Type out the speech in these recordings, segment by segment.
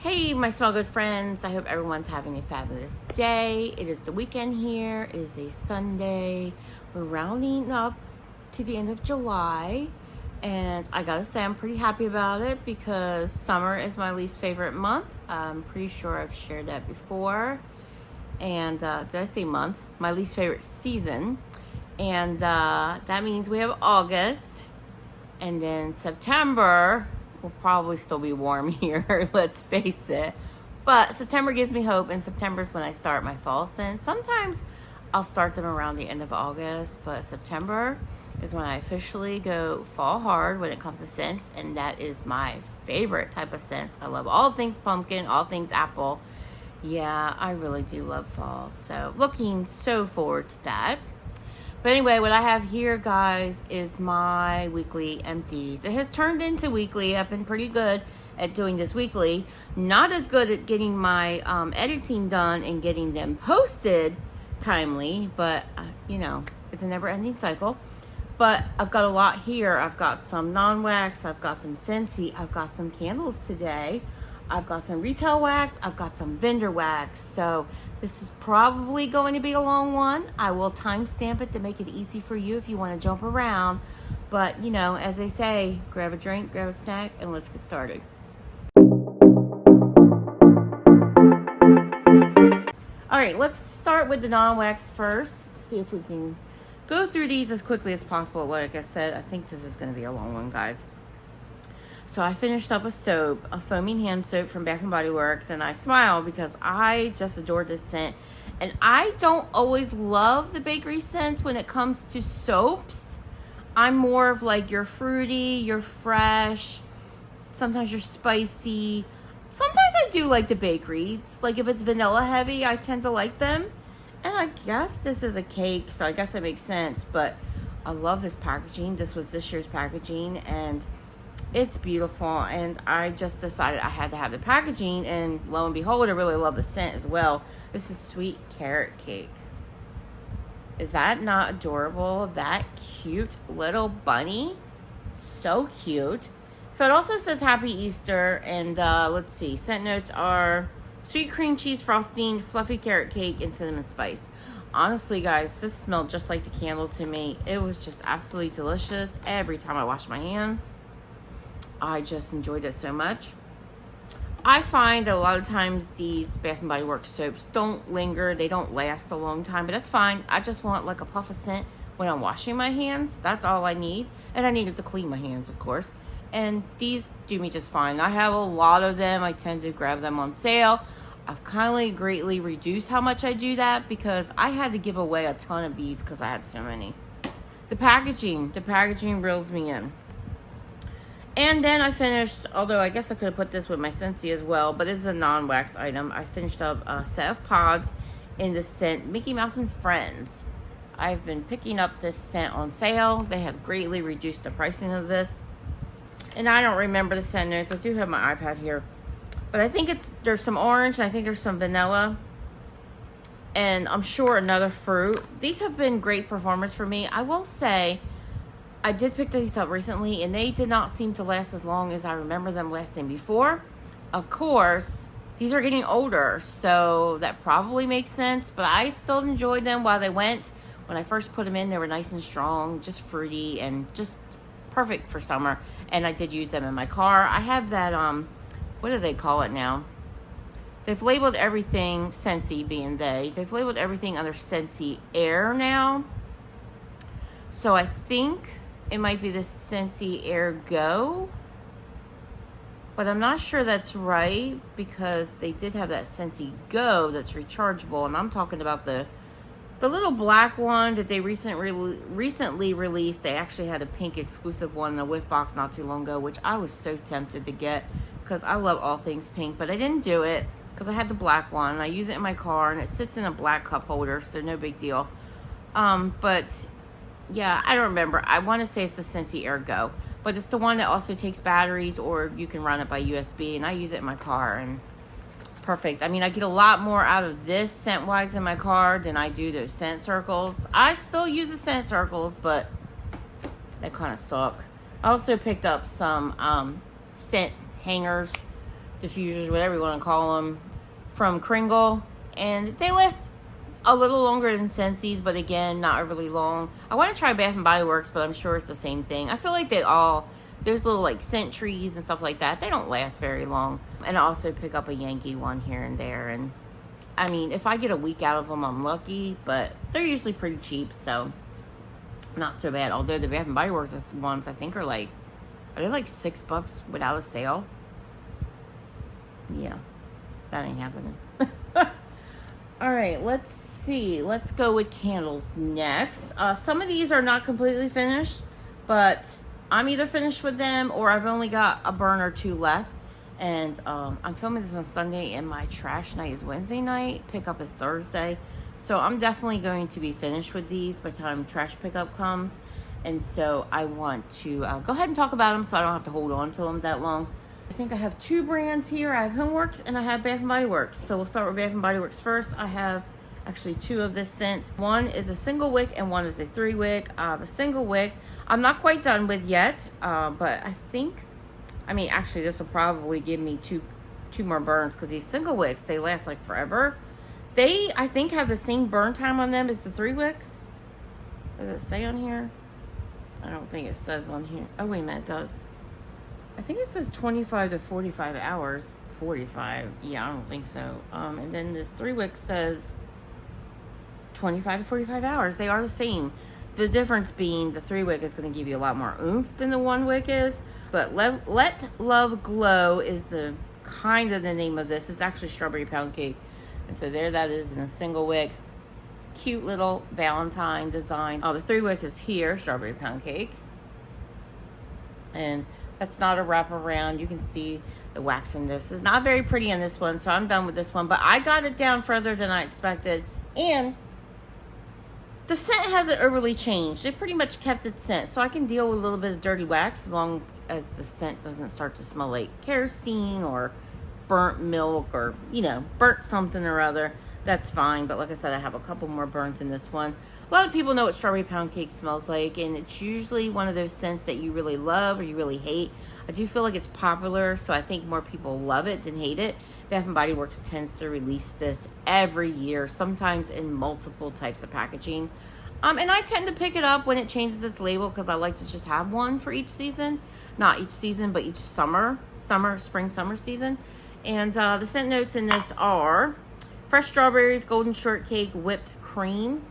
Hey, my smell good friends. I hope everyone's having a fabulous day. It is the weekend here. It is a Sunday. We're rounding up to the end of July. And I gotta say, I'm pretty happy about it because summer is my least favorite month. I'm pretty sure I've shared that before. And did I say month? My least favorite season. And that means we have August. And then September will probably still be warm here, let's face it. But September gives me hope, and September is when I start my fall scents. Sometimes I'll start them around the end of August, but September is when I officially go fall hard when it comes to scents, and that is my favorite type of scents. I love all things pumpkin, all things apple. Yeah, I really do love fall, so looking so forward to that. But anyway, what I have here, guys, is my weekly empties. It has turned into weekly. I've been pretty good at doing this weekly. Not as good at getting my editing done and getting them posted timely. But, you know, it's a never-ending cycle. But I've got a lot here. I've got some non-wax. I've got some SCENTSY. I've got some candles today. I've got some retail wax. I've got some vendor wax. So this is probably going to be a long one. I will timestamp it to make it easy for you if you want to jump around. But, you know, as they say, grab a drink, grab a snack, and let's get started. All right, let's start with the non-wax first. See if we can go through these as quickly as possible. Like I said, I think this is going to be a long one, guys. So I finished up a soap, a foaming hand soap from Bath & Body Works, and I smile because I just adore this scent. And I don't always love the bakery scents when it comes to soaps. I'm more of like your fruity, your fresh, sometimes you're spicy. Sometimes I do like the bakery. It's like if it's vanilla heavy, I tend to like them. And I guess this is a cake, so I guess it makes sense. But I love this packaging. This was this year's packaging, and it's beautiful, and I just decided I had to have the packaging, and lo and behold, I really love the scent as well. This is Sweet Carrot Cake. Is that not adorable? That cute little bunny. So cute. So it also says Happy Easter, and let's see. Scent notes are sweet cream cheese frosting, fluffy carrot cake, and cinnamon spice. Honestly, guys, this smelled just like the candle to me. It was just absolutely delicious every time I washed my hands. I just enjoyed it so much. I find that a lot of times these Bath & Body Works soaps don't linger. They don't last a long time, but that's fine. I just want like a puff of scent when I'm washing my hands. That's all I need. And I need it to clean my hands, of course. And these do me just fine. I have a lot of them. I tend to grab them on sale. I've kindly greatly reduced how much I do that because I had to give away a ton of these because I had so many. The packaging reels me in. And then I finished, although I guess I could have put this with my SCENTSY as well, but it's a non-wax item. I finished up a set of pods in the scent Mickey Mouse and Friends. I've been picking up this scent on sale. They have greatly reduced the pricing of this. And I don't remember the scent notes. I do have my iPad here. But I think there's some orange, and I think there's some vanilla. And I'm sure another fruit. These have been great performers for me. I will say, I did pick these up recently, and they did not seem to last as long as I remember them lasting before. Of course, these are getting older, so that probably makes sense, but I still enjoyed them while they went. When I first put them in, they were nice and strong, just fruity, and just perfect for summer, and I did use them in my car. I have that, what do they call it now? They've labeled everything, SCENTSY being they've labeled everything under SCENTSY Air now. So I think it might be the SCENTSY Air Go, but I'm not sure that's right because they did have that SCENTSY Go that's rechargeable, and I'm talking about the little black one that they recently released. They actually had a pink exclusive one in a whiff box not too long ago, which I was so tempted to get because I love all things pink, but I didn't do it because I had the black one. I use it in my car, and it sits in a black cup holder, so no big deal. But yeah, I don't remember. I want to say it's the SCENTSY Air Go, but it's the one that also takes batteries, or you can run it by USB, and I use it in my car, and perfect. I mean, I get a lot more out of this scent-wise in my car than I do those scent circles. I still use the scent circles, but they kind of suck. I also picked up some scent hangers diffusers, whatever you want to call them, from Kringle. And they last a little longer than SCENTSY's, but again, not really long. I want to try Bath and Body Works, but I'm sure it's the same thing. I feel like there's little like scent trees and stuff like that. They don't last very long. And I also pick up a Yankee one here and there. And I mean, if I get a week out of them, I'm lucky, but they're usually pretty cheap, so not so bad. Although the Bath and Body Works ones, I think are they like $6 without a sale? Yeah, that ain't happening. All right, let's see. Let's go with candles next. Some of these are not completely finished, but I'm either finished with them or I've only got a burn or two left. And I'm filming this on Sunday, and my trash night is Wednesday night. Pickup is Thursday. So I'm definitely going to be finished with these by the time trash pickup comes. And so I want to go ahead and talk about them so I don't have to hold on to them that long. I think I have two brands here. I have HomeWorx and I have Bath and Body Works. So we'll start with Bath and Body Works first. I have actually two of this scent. One is a single wick and one is a 3-wick. The single wick I'm not quite done with yet, but actually this will probably give me two more burns, because these single wicks, they last like forever. They, I think, have the same burn time on them as the 3-wicks. Does it say on here? I don't think it says on here. Oh, wait a minute, it does. I think it says 25 to 45 hours. 45. Yeah, I don't think so. And then this 3-wick says 25 to 45 hours. They are the same. The difference being the 3-wick is going to give you a lot more oomph than the 1-wick is. But Let Love Glow is the kind of the name of this. It's actually strawberry pound cake. And so there that is in a single wick. Cute little Valentine design. Oh, the 3-wick is here, strawberry pound cake. And that's not a wraparound. You can see the wax in this. It's not very pretty on this one, so I'm done with this one. But I got it down further than I expected. And the scent hasn't overly changed. It pretty much kept its scent. So I can deal with a little bit of dirty wax as long as the scent doesn't start to smell like kerosene or burnt milk or, burnt something or other. That's fine. But like I said, I have a couple more burns in this one. A lot of people know what strawberry pound cake smells like, and it's usually one of those scents that you really love or you really hate. I do feel like it's popular, so I think more people love it than hate it. Bath and Body Works tends to release this every year, sometimes in multiple types of packaging. And I tend to pick it up when it changes its label, because I like to just have one for each season. Not each season, but each spring, summer season. And the scent notes in this are fresh strawberries, golden shortcake, whipped cream.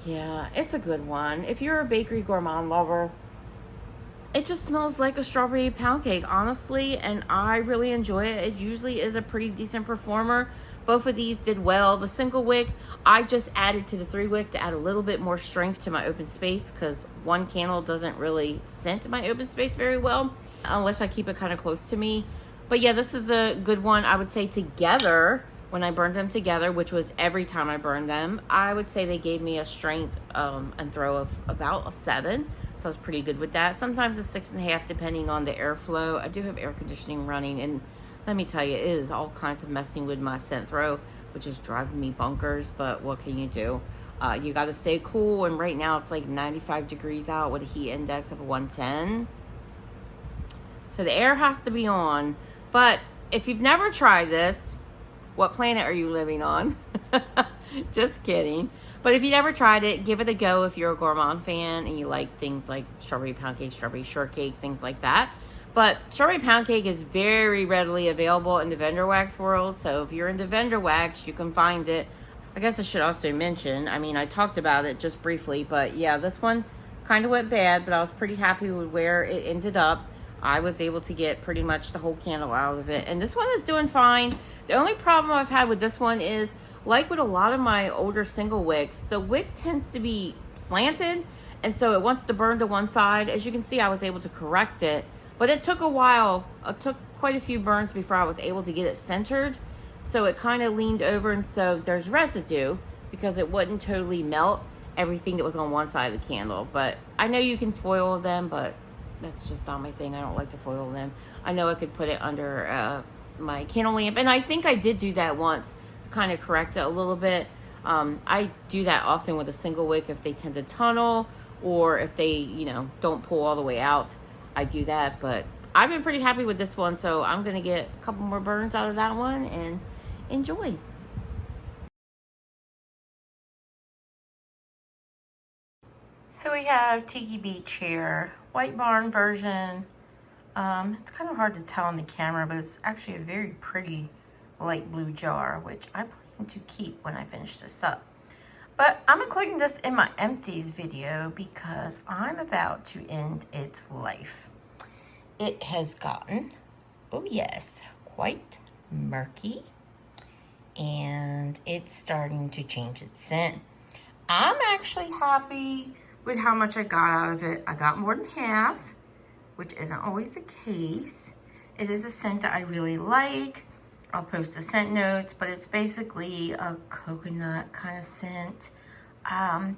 Yeah, it's a good one. If you're a bakery gourmand lover, it just smells like a strawberry pound cake, honestly, and I really enjoy it. It usually is a pretty decent performer. Both of these did well. The single wick, I just added to the 3-wick to add a little bit more strength to my open space, because one candle doesn't really scent my open space very well unless I keep it kind of close to me. But yeah, this is a good one. I would say together, when I burned them together, which was every time I burned them, I would say they gave me a strength and throw of about a 7. So I was pretty good with that. Sometimes a 6.5, depending on the airflow. I do have air conditioning running, and let me tell you, it is all kinds of messing with my scent throw, which is driving me bonkers. But what can you do? You got to stay cool, and right now it's like 95 degrees out with a heat index of 110. So the air has to be on. But if you've never tried this, what planet are you living on? Just kidding. But if you never tried it, give it a go if you're a gourmand fan and you like things like strawberry pound cake, strawberry shortcake, things like that. But strawberry pound cake is very readily available in the vendor wax world. So if you're into vendor wax, you can find it. I guess I should also mention, I talked about it just briefly, but yeah, this one kind of went bad, but I was pretty happy with where it ended up. I was able to get pretty much the whole candle out of it. And this one is doing fine. The only problem I've had with this one is, like with a lot of my older single wicks, the wick tends to be slanted, and so it wants to burn to one side. As you can see, I was able to correct it, but it took a while. It took quite a few burns before I was able to get it centered. So it kind of leaned over, and so there's residue because it wouldn't totally melt everything that was on one side of the candle. But I know you can foil them, but that's just not my thing. I don't like to foil them. I know I could put it under my candle lamp, and I think I did do that once, kind of correct it a little bit. I do that often with a single wick if they tend to tunnel, or if they don't pull all the way out. I do that, but I've been pretty happy with this one, so I'm gonna get a couple more burns out of that one and enjoy. So we have Tiki Beach here, White Barn version. It's kind of hard to tell on the camera, but it's actually a very pretty light blue jar, which I plan to keep when I finish this up. But I'm including this in my empties video because I'm about to end its life. It has gotten, oh yes, quite murky, and it's starting to change its scent. I'm actually happy with how much I got out of it. I got more than half, which isn't always the case. It is a scent that I really like. I'll post the scent notes, but it's basically a coconut kind of scent.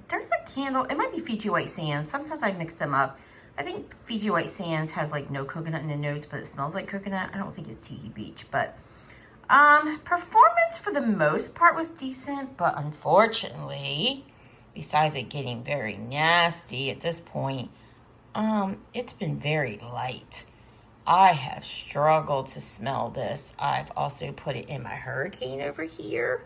There's a candle, it might be Fiji White Sands. Sometimes I mix them up. I think Fiji White Sands has like no coconut in the notes, but it smells like coconut. I don't think it's Tiki Beach, but performance for the most part was decent, but unfortunately, besides it getting very nasty at this point, it's been very light. I have struggled to smell this. I've also put it in my hurricane over here.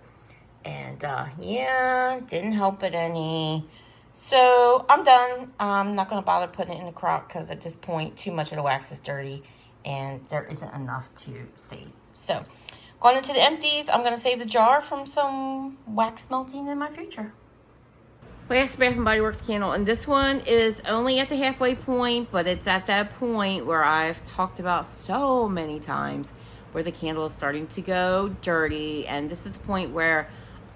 And yeah, didn't help it any. So I'm done. I'm not going to bother putting it in the crock because at this point, too much of the wax is dirty and there isn't enough to save. So going into the empties, I'm going to save the jar from some wax melting in my future. Last Bath & Body Works candle, and this one is only at the halfway point, but it's at that point where I've talked about so many times where the candle is starting to go dirty, and this is the point where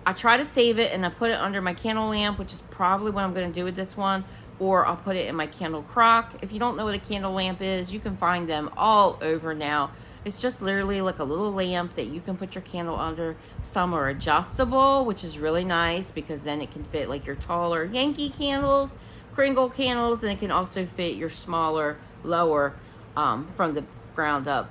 I try to save it and I put it under my candle lamp, which is probably what I'm going to do with this one, or I'll put it in my candle crock. If you don't know what a candle lamp is, you can find them all over now. It's just literally like a little lamp that you can put your candle under. Some are adjustable, which is really nice because then it can fit like your taller Yankee candles, Kringle candles, and it can also fit your smaller, lower, from the ground up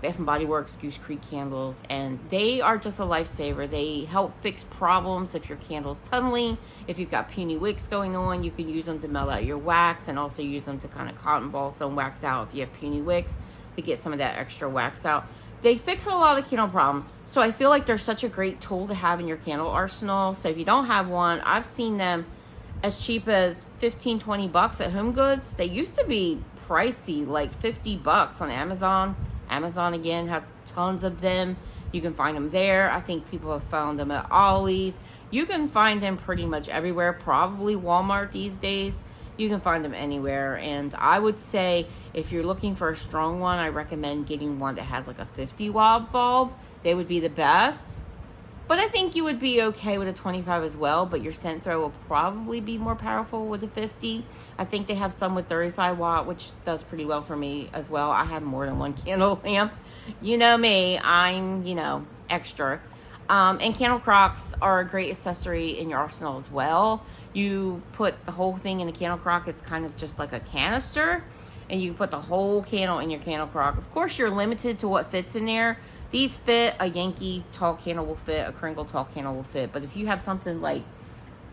Bath & Body Works Goose Creek candles. And they are just a lifesaver. They help fix problems if your candle's tunneling. If you've got puny wicks going on, you can use them to melt out your wax and also use them to kind of cotton ball some wax out if you have puny wicks, to get some of that extra wax out. They fix a lot of candle problems. So I feel like they're such a great tool to have in your candle arsenal. So if you don't have one, I've seen them as cheap as 15, 20 bucks at Home Goods. They used to be pricey, like 50 bucks on Amazon. Amazon again has tons of them. You can find them there. I think people have found them at Ollie's. You can find them pretty much everywhere, probably Walmart these days. You can find them anywhere. And I would say if you're looking for a strong one, I recommend getting one that has like a 50 watt bulb. They would be the best. But I think you would be okay with a 25 as well, but your scent throw will probably be more powerful with a 50. I think they have some with 35 watt, which does pretty well for me as well. I have more than one candle lamp. You know me, I'm, extra. And candle crocks are a great accessory in your arsenal as well. You put the whole thing in a candle crock. It's kind of just like a canister, and you put the whole candle in your candle crock. Of course, you're limited to what fits in there. These fit. A Yankee tall candle will fit. A Kringle tall candle will fit. But if you have something like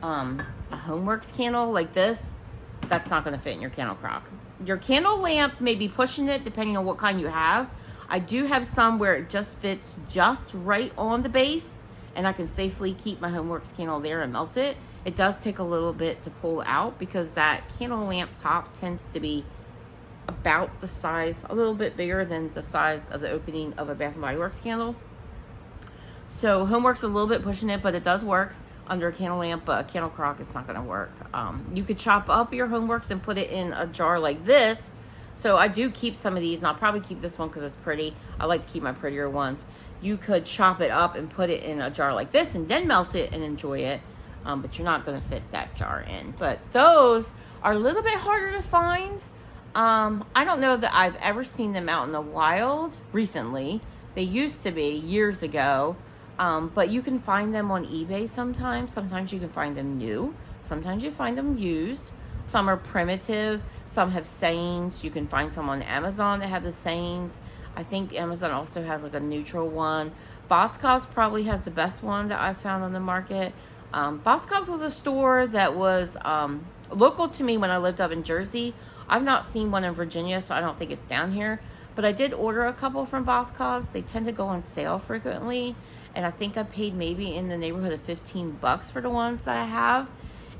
a HomeWorx candle like this, that's not going to fit in your candle crock. Your candle lamp may be pushing it depending on what kind you have. I do have some where it just fits just right on the base, and I can safely keep my HomeWorx candle there and melt it. It does take a little bit to pull out because that candle lamp top tends to be about the size, a little bit bigger than the size of the opening of a Bath & Body Works candle. So HomeWorx is a little bit pushing it, but it does work under a candle lamp, but a candle crock is not going to work. You could chop up your HomeWorx and put it in a jar like this. So I do keep some of these, and I'll probably keep this one because it's pretty. I like to keep my prettier ones. You could chop it up and put it in a jar like this and then melt it and enjoy it. But you're not going to fit that jar in. But those are a little bit harder to find. I don't know that I've ever seen them out in the wild recently. They used to be years ago. But you can find them on eBay sometimes. Sometimes you can find them new. Sometimes you find them used. Some are primitive. Some have sayings. You can find some on Amazon that have the sayings. I think Amazon also has like a neutral one. Boscov's probably has the best one that I've found on the market. Boscov's was a store that was local to me when I lived up in Jersey. I've not seen one in Virginia, so I don't think it's down here. But I did order a couple from Boscov's. They tend to go on sale frequently. And I think I paid maybe in the neighborhood of 15 bucks for the ones that I have.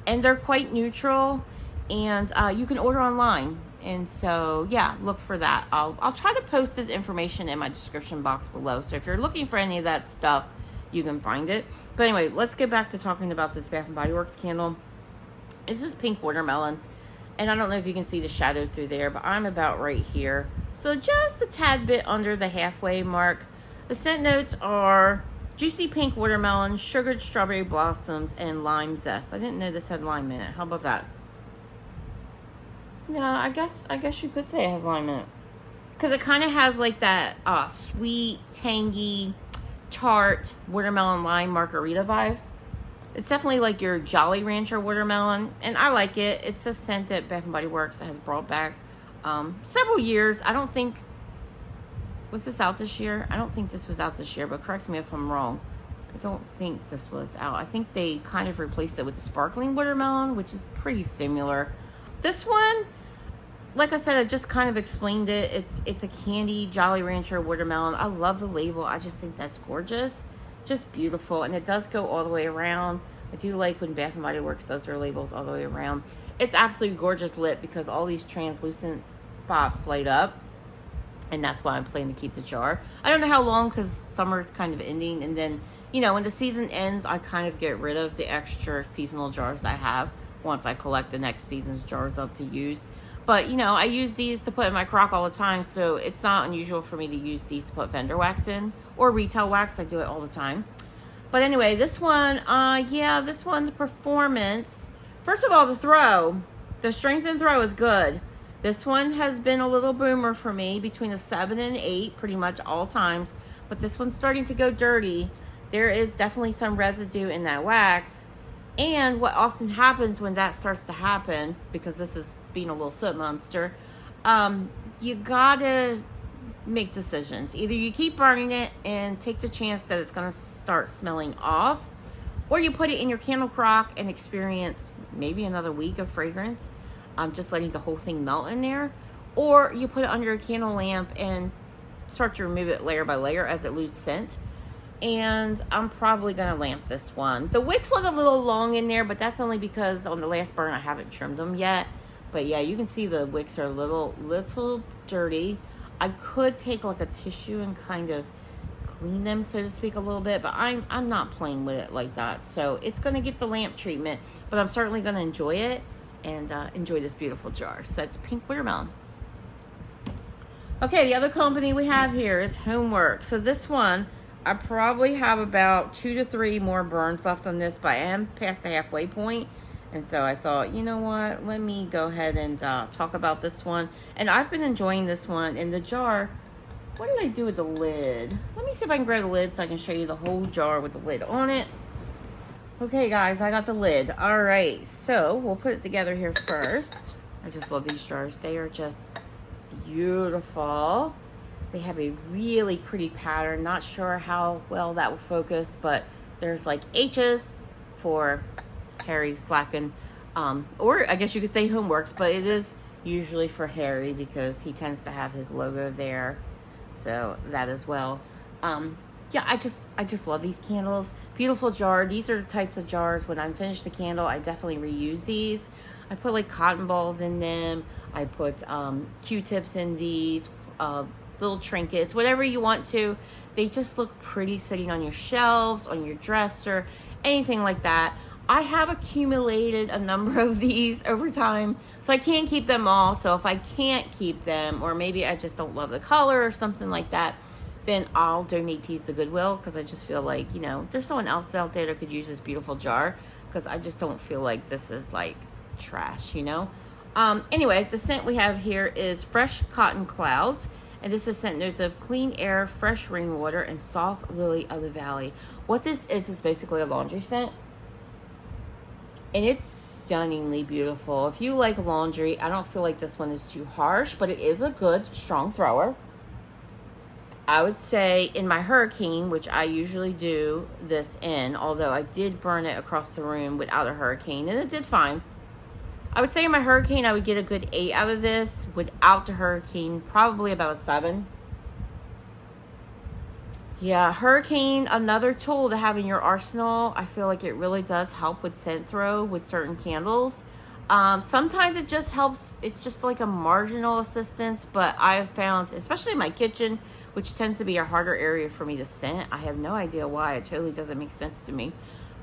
And they're quite neutral. And you can order online. And so, yeah, look for that. I'll try to post this information in my description box below. So if you're looking for any of that stuff, you can find it. But anyway, let's get back to talking about this Bath & Body Works candle. This is pink watermelon. And I don't know if you can see the shadow through there, but I'm about right here. So just a tad bit under the halfway mark. The scent notes are juicy pink watermelon, sugared strawberry blossoms, and lime zest. I didn't know this had lime in it. How about that? No, I guess you could say it has lime in it. Because it kind of has like that sweet, tangy, tart watermelon lime margarita vibe. It's definitely like your Jolly Rancher watermelon, and I like it. It's a scent that Bath & Body Works has brought back several years. I don't think, was this out this year? I don't think this was out this year, but correct me if I'm wrong. I don't think this was out. I think they kind of replaced it with sparkling watermelon, which is pretty similar. This one, like I said, I just kind of explained it. It's a candy Jolly Rancher watermelon. I love the label. I just think that's gorgeous. Just beautiful. And it does go all the way around. I do like when Bath & Body Works does their labels all the way around. It's absolutely gorgeous lit because all these translucent spots light up. And that's why I'm planning to keep the jar. I don't know how long because summer is kind of ending. And then, you know, when the season ends, I kind of get rid of the extra seasonal jars that I have once I collect the next season's jars up to use. But, you know, I use these to put in my crock all the time, so it's not unusual for me to use these to put vendor wax in or retail wax. I do it all the time. But anyway, this one, this one, the performance. First of all, the throw. The strength and throw is good. This one has been a little boomer for me between a 7 and 8 pretty much all times. But this one's starting to go dirty. There is definitely some residue in that wax. And what often happens when that starts to happen, because this is being a little soot monster, you gotta make decisions. Either you keep burning it and take the chance that it's gonna start smelling off, or you put it in your candle crock and experience maybe another week of fragrance, just letting the whole thing melt in there, or you put it under a candle lamp and start to remove it layer by layer as it loses scent. And I'm probably gonna lamp this one. The wicks look a little long in there, but that's only because on the last burn I haven't trimmed them yet. But yeah, you can see the wicks are a little dirty. I could take like a tissue and kind of clean them, so to speak, a little bit, but I'm not playing with it like that. So it's gonna get the lamp treatment, but I'm certainly gonna enjoy it and enjoy this beautiful jar. So that's pink watermelon. Okay, the other company we have here is HomeWorx. So this one, I probably have about 2 to 3 more burns left on this, but I am past the halfway point. And so I thought, you know what, let me go ahead and talk about this one. And I've been enjoying this one. In the jar, what did I do with the lid? Let me see if I can grab the lid so I can show you the whole jar with the lid on it. Okay, guys, I got the lid. All right, so we'll put it together here first. I just love these jars. They are just beautiful. They have a really pretty pattern. Not sure how well that will focus, but there's like H's for Harry Slackin', or I guess you could say HomeWorx, but it is usually for Harry because he tends to have his logo there. So that as well. Yeah, I just love these candles. Beautiful jar. These are the types of jars when I'm finished the candle, I definitely reuse these. I put like cotton balls in them. I put Q-tips in these, little trinkets, whatever you want to. They just look pretty sitting on your shelves, on your dresser, anything like that. I have accumulated a number of these over time, so I can't keep them all. So if I can't keep them, or maybe I just don't love the color or something like that, then I'll donate these to Goodwill, because I just feel like, you know, there's someone else out there that could use this beautiful jar, because I just don't feel like this is like trash, you know. Anyway, the scent we have here is Fresh Cotton Clouds. And this is scent notes of clean air, fresh rainwater, and soft lily of the valley. What this is basically a laundry scent. And it's stunningly beautiful. If you like laundry, I don't feel like this one is too harsh, but it is a good, strong thrower. I would say in my Hurricane, which I usually do this in, although I did burn it across the room without a Hurricane, and it did fine. I would say in my hurricane, I would get a good 8 out of this. Without the hurricane, probably about a 7. Yeah, hurricane, another tool to have in your arsenal. I feel like it really does help with scent throw with certain candles. Sometimes it just helps. It's just like a marginal assistance, but I've found, especially in my kitchen, which tends to be a harder area for me to scent. I have no idea why. It totally doesn't make sense to me.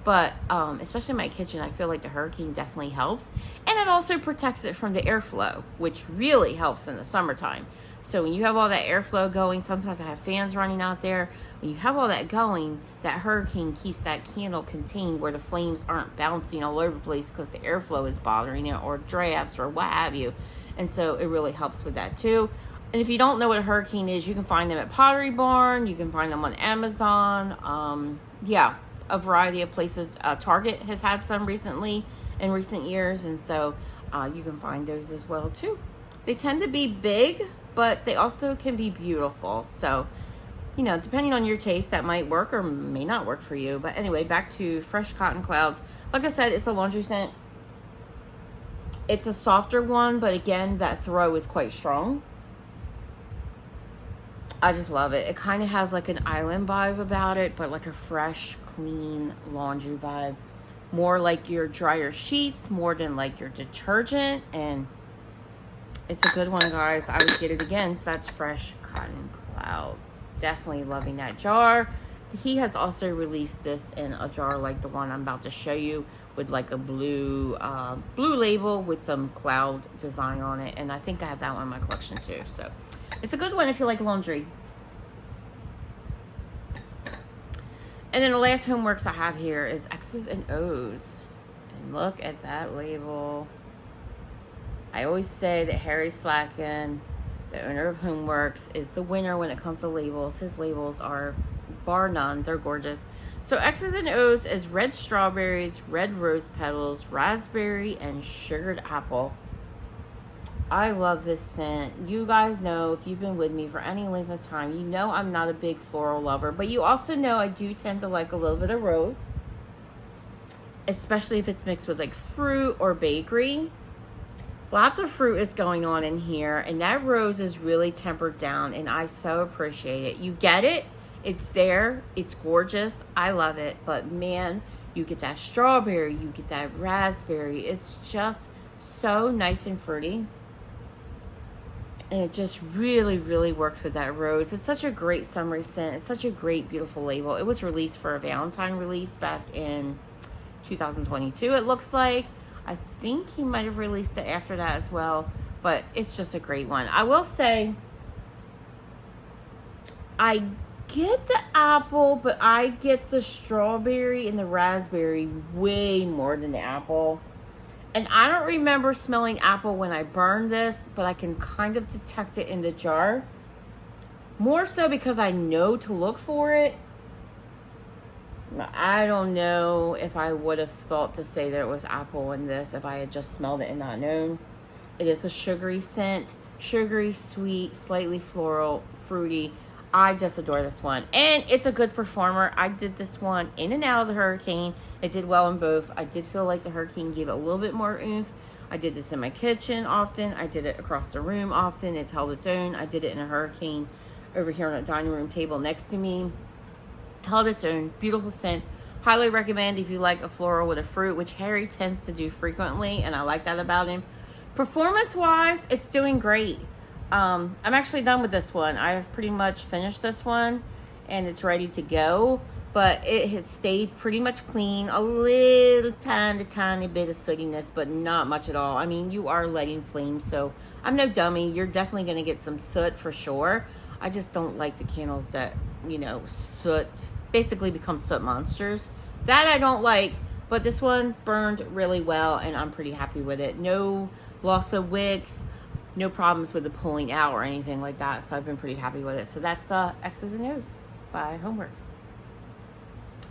But especially in my kitchen, I feel like the hurricane definitely helps. And it also protects it from the airflow, which really helps in the summertime. So when you have all that airflow going, sometimes I have fans running out there. When you have all that going, that hurricane keeps that candle contained where the flames aren't bouncing all over the place because the airflow is bothering it, or drafts, or what have you. And so it really helps with that too. And if you don't know what a hurricane is, you can find them at Pottery Barn. You can find them on Amazon. Yeah, a variety of places. Target has had some recently in recent years. And so you can find those as well too. They tend to be big, but they also can be beautiful. So, you know, depending on your taste, that might work or may not work for you. But anyway, back to Fresh Cotton Clouds. Like I said, it's a laundry scent. It's a softer one, but again, that throw is quite strong. I just love it. It kind of has like an island vibe about it, but like a fresh, clean laundry vibe. More like your dryer sheets, more than like your detergent. And it's a good one, guys. I would get it again. So that's Fresh Cotton Clouds. Definitely loving that jar. He has also released this in a jar like the one I'm about to show you, with like a blue label with some cloud design on it. And I think I have that one in my collection too. So it's a good one if you like laundry. And then the last HomeWorx I have here is X's and O's. And look at that label. I always say that Harry Slacken, the owner of HomeWorx, is the winner when it comes to labels. His labels are, bar none, they're gorgeous. So X's and O's is red strawberries, red rose petals, raspberry, and sugared apple. I love this scent. You guys know, if you've been with me for any length of time, you know I'm not a big floral lover, but you also know I do tend to like a little bit of rose, especially if it's mixed with like fruit or bakery. Lots of fruit is going on in here, and that rose is really tempered down, and I so appreciate it. You get it. It's there. It's gorgeous. I love it. But man, you get that strawberry. You get that raspberry. It's just so nice and fruity. And it just really, really works with that rose. It's such a great summery scent. It's such a great, beautiful label. It was released for a Valentine release back in 2022, it looks like. I think he might have released it after that as well. But it's just a great one. I will say, I get the apple, but I get the strawberry and the raspberry way more than the apple. And I don't remember smelling apple when I burned this, but I can kind of detect it in the jar. More so because I know to look for it. I don't know if I would have thought to say that it was apple in this if I had just smelled it and not known. It is a sugary scent. Sugary, sweet, slightly floral, fruity. I just adore this one. And it's a good performer. I did this one in and out of the hurricane. It did well in both. I did feel like the hurricane gave it a little bit more oomph. I did this in my kitchen often. I did it across the room often. It's held its own. I did it in a hurricane over here on a dining room table next to me. Held its own. Beautiful scent. Highly recommend if you like a floral with a fruit, which Harry tends to do frequently, and I like that about him. Performance-wise, it's doing great. I'm actually done with this one. I have pretty much finished this one, and it's ready to go. But it has stayed pretty much clean. A little tiny bit of sootiness, but not much at all. I mean, you are letting flames, so I'm no dummy. You're definitely going to get some soot for sure. I just don't like the candles that, you know, soot, basically become soot monsters. That I don't like, but this one burned really well, and I'm pretty happy with it. No loss of wicks, no problems with the pulling out or anything like that, so I've been pretty happy with it. So that's X's and O's by HomeWorx.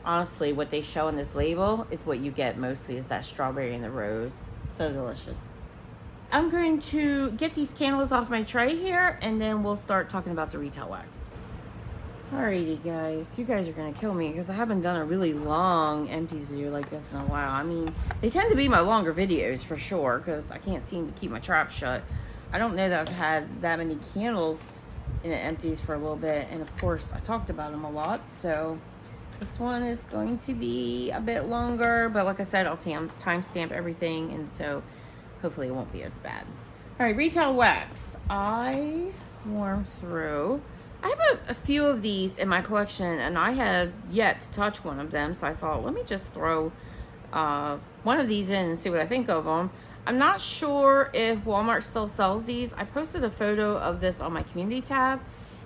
Honestly, what they show on this label is what you get mostly, is that strawberry and the rose. So delicious. I'm going to get these candles off my tray here, and then we'll start talking about the retail wax. Alrighty, guys. You guys are going to kill me because I haven't done a really long empties video like this in a while. I mean, they tend to be my longer videos for sure because I can't seem to keep my trap shut. I don't know that I've had that many candles in the empties for a little bit. And, of course, I talked about them a lot. So, this one is going to be a bit longer. But, like I said, I'll timestamp everything. And so, hopefully it won't be as bad. Alright, retail wax. I warm through. I have a few of these in my collection, and I had yet to touch one of them, so I thought, let me just throw one of these in and see what I think of them. I'm not sure if Walmart still sells these. I posted a photo of this on my community tab,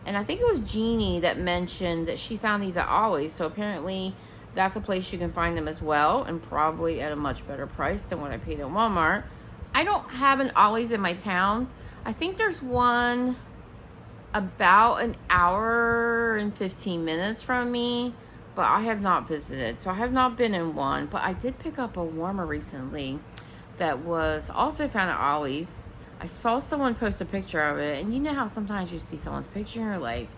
and I think it was Jeannie that mentioned that she found these at Ollie's, so apparently that's a place you can find them as well, and probably at a much better price than what I paid at Walmart. I don't have an Ollie's in my town. I think there's one about an hour and 15 minutes from me, but I have not visited, so I have not been in one. But I did pick up a warmer recently that was also found at Ollie's. I saw someone post a picture of it, and you know how sometimes you see someone's picture and you're like,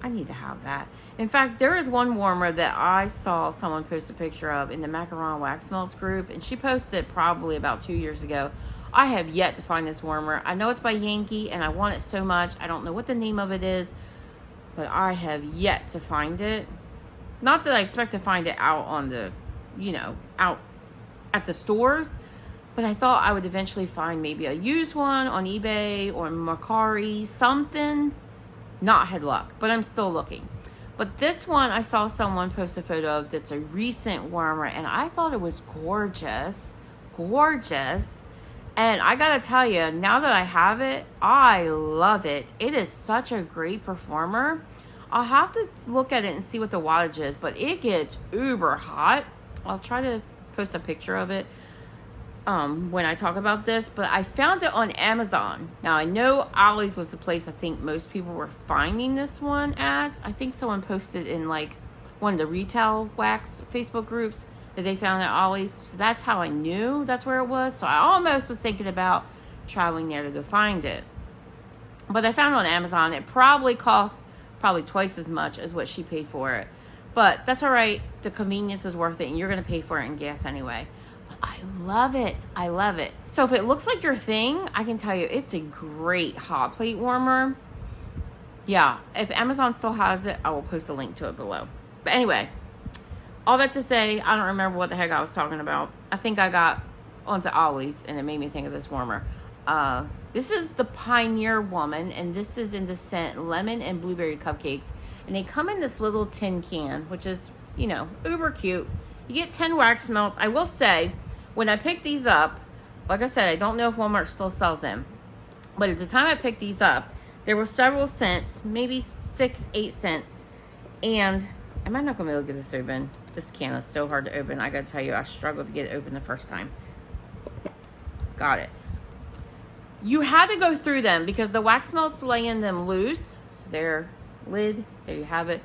I need to have that. In fact, there is one warmer that I saw someone post a picture of in the Macaron Wax Melts group, and she posted probably about 2 years ago. I have yet to find this warmer. I know it's by Yankee, and I want it so much. I don't know what the name of it is, but I have yet to find it. Not that I expect to find it out on the, out at the stores, but I thought I would eventually find maybe a used one on eBay or Mercari, something. Not had luck, but I'm still looking. But this one, I saw someone post a photo of that's a recent warmer, and I thought it was gorgeous. Gorgeous. And I gotta tell you, now that I have it, I love it. It is such a great performer. I'll have to look at it and see what the wattage is, but it gets uber hot. I'll try to post a picture of it when I talk about this, but I found it on Amazon. Now, I know Ollie's was the place I think most people were finding this one at. I think someone posted in like one of the retail wax Facebook groups that they found at Ollie's. So that's how I knew that's where it was. So I almost was thinking about traveling there to go find it. But I found it on Amazon. It probably cost twice as much as what she paid for it. But that's all right. The convenience is worth it, and you're going to pay for it in gas anyway. But I love it. I love it. So if it looks like your thing, I can tell you it's a great hot plate warmer. Yeah, if Amazon still has it, I will post a link to it below. But anyway, all that to say, I don't remember what the heck I was talking about. I think I got onto Ollie's, and it made me think of this warmer. This is the Pioneer Woman, and this is in the scent Lemon and Blueberry Cupcakes. And they come in this little tin can, which is, uber cute. You get 10 wax melts. I will say, when I picked these up, like I said, I don't know if Walmart still sells them. But at the time I picked these up, there were several scents, maybe 6-8 scents. And I'm not going to be able to get this open. This can is so hard to open. I got to tell you, I struggled to get it open the first time. Got it. You had to go through them because the wax melts lay in them loose. So their lid, there you have it.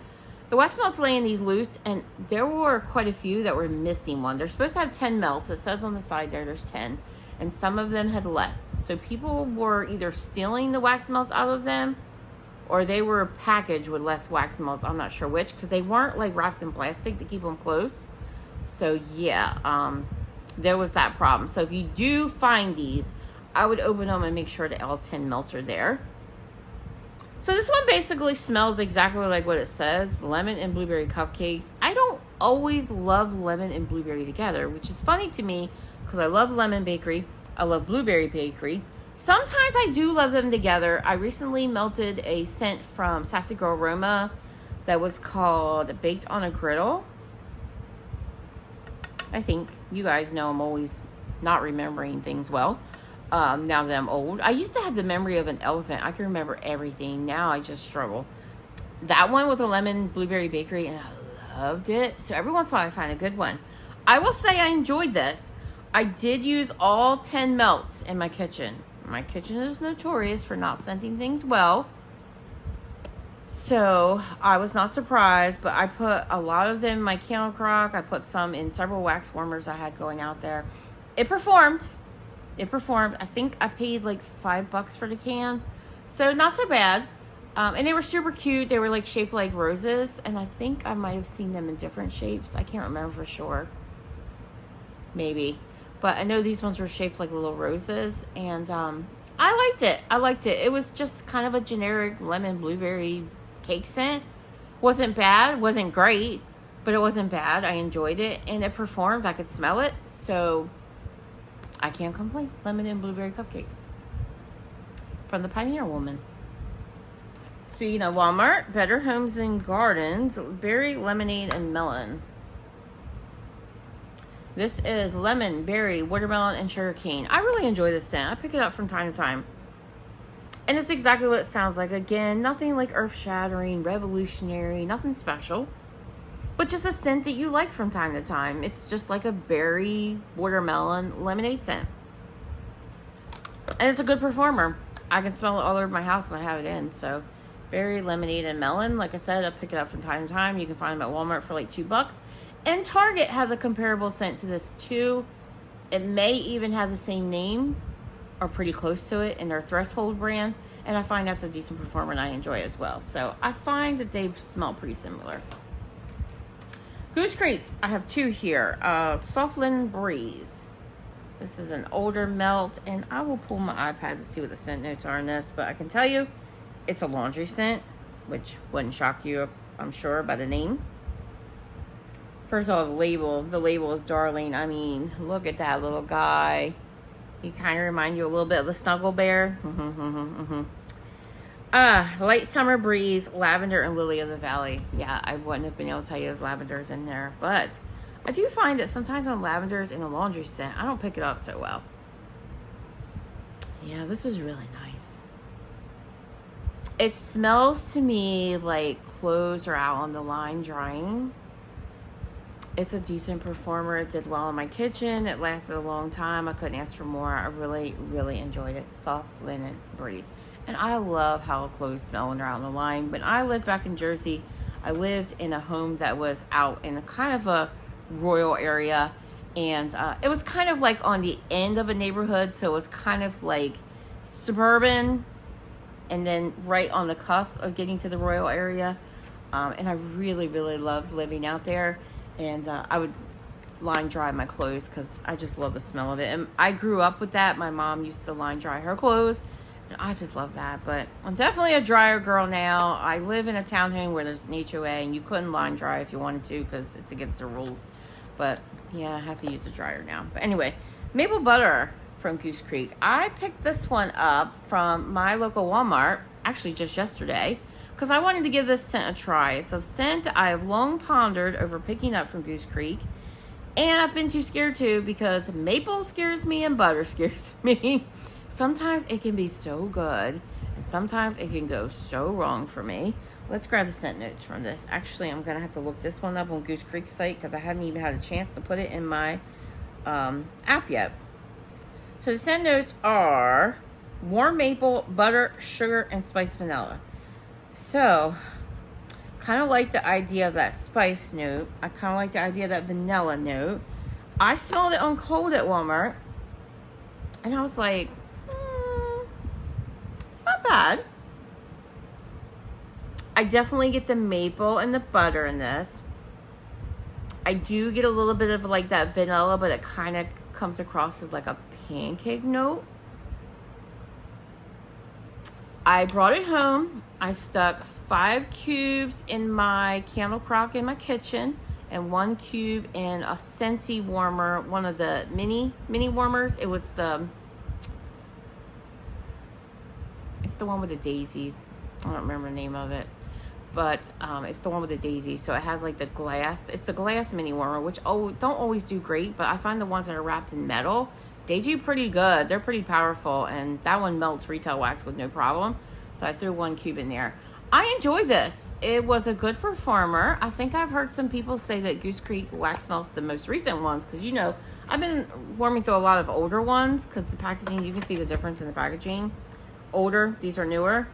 The wax melts lay in these loose, and there were quite a few that were missing one. They're supposed to have 10 melts. It says on the side there's 10. And some of them had less. So people were either stealing the wax melts out of them, or they were packaged with less wax melts. I'm not sure which, because they weren't like wrapped in plastic to keep them close. So yeah, there was that problem. So if you do find these, I would open them and make sure that all 10 melts are there. So this one basically smells exactly like what it says, lemon and blueberry cupcakes. I don't always love lemon and blueberry together, which is funny to me because I love lemon bakery. I love blueberry bakery. Sometimes I do love them together. I recently melted a scent from Sassy Girl Aroma that was called Baked on a Griddle. I think you guys know I'm always not remembering things well. Now that I'm old. I used to have the memory of an elephant. I can remember everything. Now I just struggle. That one with a lemon blueberry bakery, and I loved it. So every once in a while I find a good one. I will say I enjoyed this. I did use all 10 melts in my kitchen. My kitchen is notorious for not scenting things well. So I was not surprised, but I put a lot of them in my candle crock. I put some in several wax warmers I had going out there. It performed. It performed. I think I paid like $5 for the can. So not so bad. And they were super cute. They were like shaped like roses. And I think I might have seen them in different shapes. I can't remember for sure. Maybe. But I know these ones were shaped like little roses. And I liked it. I liked it. It was just kind of a generic lemon blueberry cake scent. Wasn't bad. Wasn't great. But it wasn't bad. I enjoyed it. And it performed. I could smell it. So I can't complain. Lemon and blueberry cupcakes. From the Pioneer Woman. Speaking of Walmart, Better Homes and Gardens, Berry, Lemonade, and Melon. This is lemon, berry, watermelon, and sugar cane. I really enjoy this scent. I pick it up from time to time. And it's exactly what it sounds like. Again, nothing like earth-shattering, revolutionary, nothing special. But just a scent that you like from time to time. It's just like a berry, watermelon, lemonade scent. And it's a good performer. I can smell it all over my house when I have it in, so... Berry, lemonade, and melon. Like I said, I pick it up from time to time. You can find them at Walmart for like $2. And Target has a comparable scent to this too. It may even have the same name or pretty close to it in their Threshold brand. And I find that's a decent performer and I enjoy it as well. So I find that they smell pretty similar. Goose Creek. I have two here. Soft Linen Breeze. This is an older melt. And I will pull my iPad to see what the scent notes are in this. But I can tell you, it's a laundry scent, which wouldn't shock you, I'm sure, by the name. First of all, the label. The label is darling. I mean, look at that little guy. He kind of reminds you a little bit of the Snuggle Bear. Light Summer Breeze, Lavender, and Lily of the Valley. Yeah, I wouldn't have been able to tell you there's lavenders in there. But I do find that sometimes on lavenders in a laundry scent, I don't pick it up so well. Yeah, this is really nice. It smells to me like clothes are out on the line drying. It's a decent performer. It did well in my kitchen. It lasted a long time. I couldn't ask for more. I really, really enjoyed it. Soft Linen Breeze. And I love how clothes smell when they're out on the line. When I lived back in Jersey, I lived in a home that was out in a kind of a rural area. And it was kind of like on the end of a neighborhood. So it was kind of like suburban. And then right on the cusp of getting to the rural area. And I really, really loved living out there. And I would line dry my clothes because I just love the smell of it. And I grew up with that. My mom used to line dry her clothes. And I just love that. But I'm definitely a dryer girl now. I live in a townhome where there's an HOA. And you couldn't line dry if you wanted to because it's against the rules. But yeah, I have to use a dryer now. But anyway, Maple Butter from Goose Creek. I picked this one up from my local Walmart, actually just yesterday, because I wanted to give this scent a try. It's a scent that I have long pondered over picking up from Goose Creek, and I've been too scared to because maple scares me and butter scares me. Sometimes it can be so good, and sometimes it can go so wrong for me. Let's grab the scent notes from this. Actually, I'm going to have to look this one up on Goose Creek's site because I haven't even had a chance to put it in my app yet. So the scent notes are warm maple, butter, sugar, and spiced vanilla. So, kind of like the idea of that spice note. I kind of like the idea of that vanilla note. I smelled it on cold at Walmart. And I was like, it's not bad. I definitely get the maple and the butter in this. I do get a little bit of like that vanilla, but it kind of comes across as like a pancake note. I brought it home. I stuck 5 cubes in my candle crock in my kitchen and 1 cube in a SCENTSY warmer, one of the mini warmers. It's the one with the daisies. I don't remember the name of it, but it's the one with the daisies. So it has like the glass. It's the glass mini warmer, which don't always do great, but I find the ones that are wrapped in metal, they do pretty good. They're pretty powerful, and that one melts retail wax with no problem. So I threw 1 cube in there. I enjoyed this. It was a good performer. I think I've heard some people say that Goose Creek Wax Melts, the most recent ones, because you know, I've been warming through a lot of older ones because the packaging, you can see the difference in the packaging. Older, these are newer.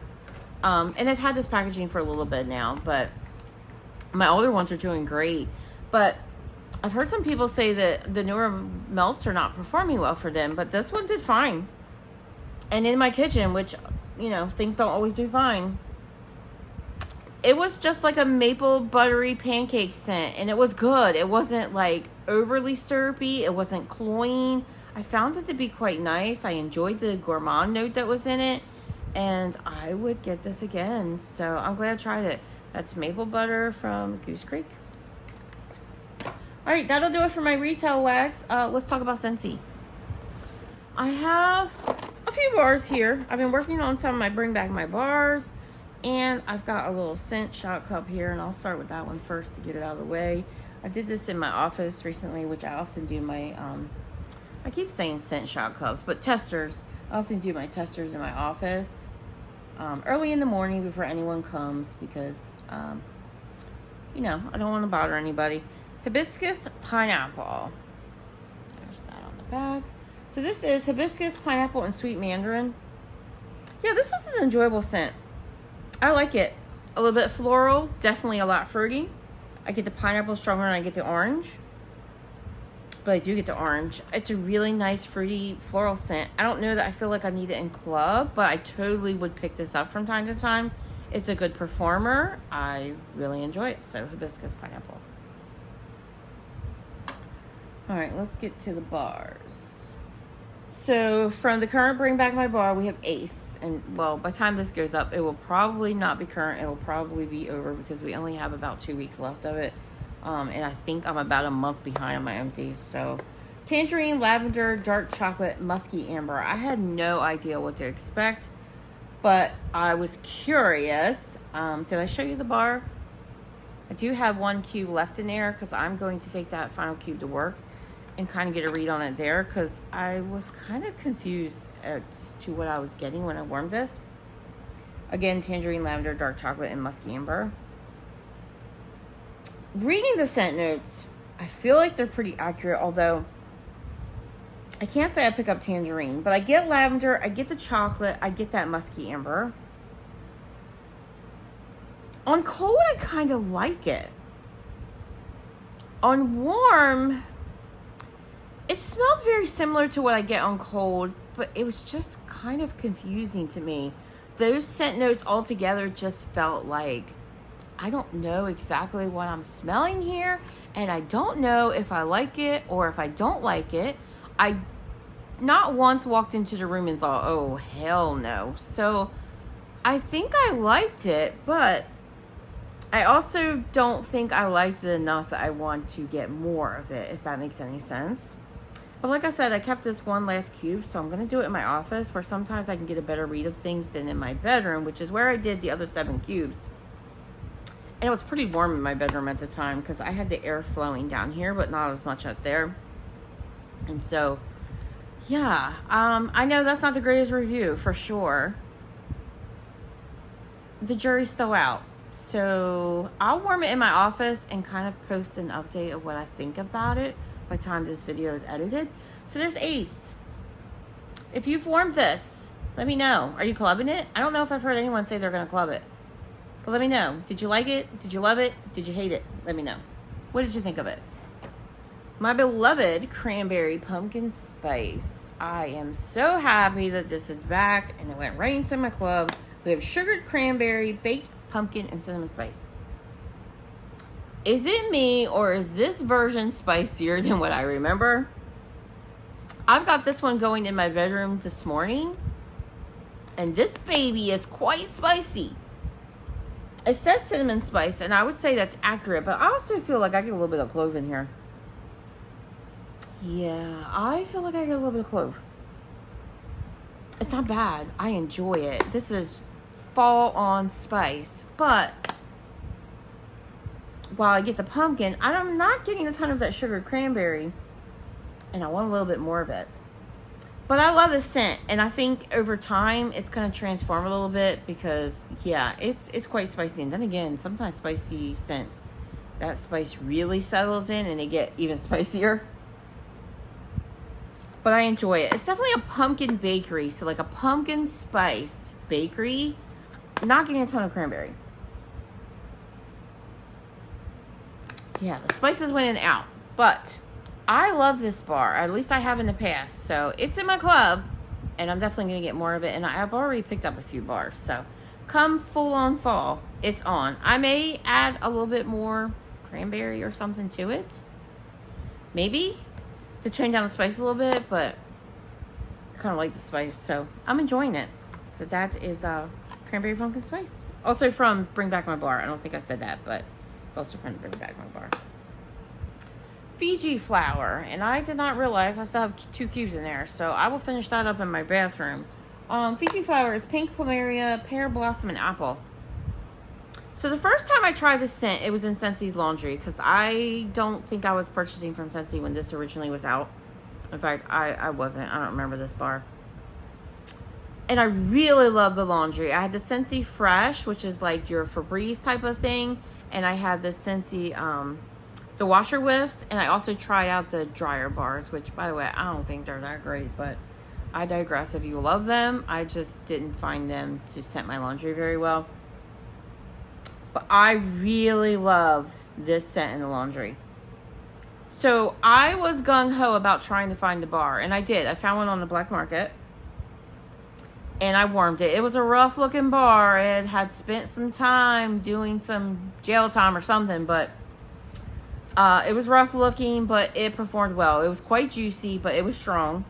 And I've had this packaging for a little bit now, but my older ones are doing great. But I've heard some people say that the newer melts are not performing well for them, but this one did fine. And in my kitchen, which, you know, things don't always do fine, it was just like a maple buttery pancake scent, and it was good. It wasn't like overly syrupy. It wasn't cloying. I found it to be quite nice. I enjoyed the gourmand note that was in it, and I would get this again. So I'm glad I tried it. That's maple butter from Goose Creek. All right, that'll do it for my retail wax. Let's talk about SCENTSY. I have a few bars here. I've been working on some of my Bring Back My bars, and I've got a little scent shot cup here, and I'll start with that one first to get it out of the way. I did this in my office recently, which I often do my, I keep saying scent shot cups, but testers. I often do my testers in my office early in the morning before anyone comes because, you know, I don't want to bother anybody. Hibiscus Pineapple. There's that on the back. So this is Hibiscus Pineapple and Sweet Mandarin. Yeah, this is an enjoyable scent. I like it. A little bit floral, definitely a lot fruity. I get the pineapple stronger than I get the orange. But I do get the orange. It's a really nice fruity floral scent. I don't know that I feel like I need it in club, but I totally would pick this up from time to time. It's a good performer. I really enjoy it. So Hibiscus Pineapple. All right, let's get to the bars. So from the current Bring Back My bar, we have Ace. And, well, by the time this goes up, it will probably not be current. It will probably be over because we only have about 2 weeks left of it. And I think I'm about a month behind on my empties. So tangerine, lavender, dark chocolate, musky amber. I had no idea what to expect, but I was curious. Did I show you the bar? I do have 1 cube left in there because I'm going to take that final cube to work and kind of get a read on it there because I was kind of confused as to what I was getting when I warmed this. Again, tangerine, lavender, dark chocolate, and musky amber. Reading the scent notes, I feel like they're pretty accurate, although I can't say I pick up tangerine, but I get lavender, I get the chocolate, I get that musky amber. On cold, I kind of like it. On warm, it smelled very similar to what I get on cold, but it was just kind of confusing to me. Those scent notes altogether just felt like, I don't know exactly what I'm smelling here, and I don't know if I like it or if I don't like it. I not once walked into the room and thought, oh, hell no. So I think I liked it, but I also don't think I liked it enough that I want to get more of it, if that makes any sense. But like I said, I kept this one last cube, so I'm going to do it in my office where sometimes I can get a better read of things than in my bedroom, which is where I did the other 7 cubes. And it was pretty warm in my bedroom at the time because I had the air flowing down here, but not as much up there. And so, yeah, I know that's not the greatest review for sure. The jury's still out. So I'll warm it in my office and kind of post an update of what I think about it by the time this video is edited. So there's Ace. If you've warmed this, let me know. Are you clubbing it? I don't know if I've heard anyone say they're going to club it. But let me know. Did you like it? Did you love it? Did you hate it? Let me know. What did you think of it? My beloved Cranberry Pumpkin Spice. I am so happy that this is back and it went right into my club. We have sugared cranberry, baked pumpkin, and cinnamon spice. Is it me or is this version spicier than what I remember? I've got this one going in my bedroom this morning, and this baby is quite spicy. It says cinnamon spice, and I would say that's accurate, but I also feel like I get a little bit of clove in here. Yeah, I feel like I get a little bit of clove. It's not bad. I enjoy it. This is fall on spice, but while I get the pumpkin, I'm not getting a ton of that sugared cranberry, and I want a little bit more of it. But I love the scent, and I think over time it's going to transform a little bit because, yeah, it's quite spicy. And then again, sometimes spicy scents, that spice really settles in and they get even spicier. But I enjoy it. It's definitely a pumpkin bakery, so like a pumpkin spice bakery. Not getting a ton of cranberry. Yeah, the spices went in and out, but I love this bar. At least I have in the past. So it's in my club, and I'm definitely going to get more of it. And I've already picked up a few bars. So come full on fall, it's on. I may add a little bit more cranberry or something to it. Maybe. To tone down the spice a little bit, but I kind of like the spice, so I'm enjoying it. So that is Cranberry Pumpkin Spice. Also from Bring Back My Bar. I don't think I said that, but it's also from Bring Back My Bar. Fiji Flower, and I did not realize I still have 2 cubes in there, so I will finish that up in my bathroom. Fiji Flower is pink plumeria, pear blossom, and apple. So the first time I tried this scent, it was in SCENTSY's laundry, because I don't think I was purchasing from SCENTSY when this originally was out. In fact, I wasn't. I don't remember this bar. And I really love the laundry. I had the SCENTSY Fresh, which is like your Febreze type of thing, and I had the SCENTSY the washer whiffs, and I also tried out the dryer bars, which, by the way, I don't think they're that great, but I digress. If you love them, I just didn't find them to scent my laundry very well. But I really loved this scent in the laundry. So I was gung-ho about trying to find the bar, and I did. I found one on the black market, and I warmed it. It was a rough-looking bar. It had spent some time doing some jail time or something, but it was rough looking, but it performed well. It was quite juicy, but it was strong.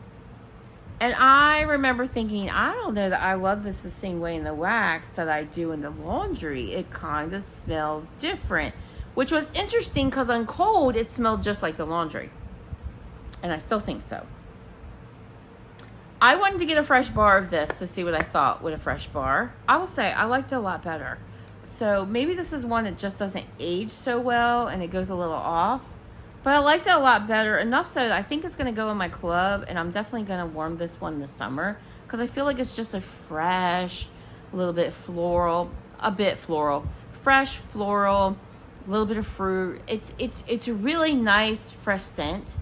And I remember thinking, I don't know that I love this the same way in the wax that I do in the laundry. It kind of smells different, which was interesting because on cold, it smelled just like the laundry. And I still think so. I wanted to get a fresh bar of this to see what I thought with a fresh bar. I will say I liked it a lot better. So maybe this is one that just doesn't age so well and it goes a little off. But I liked it a lot better. Enough so that I think it's going to go in my club. And I'm definitely going to warm this one this summer. Because I feel like it's just a fresh, a little bit floral. Fresh, floral, a little bit of fruit. It's a really nice, fresh scent.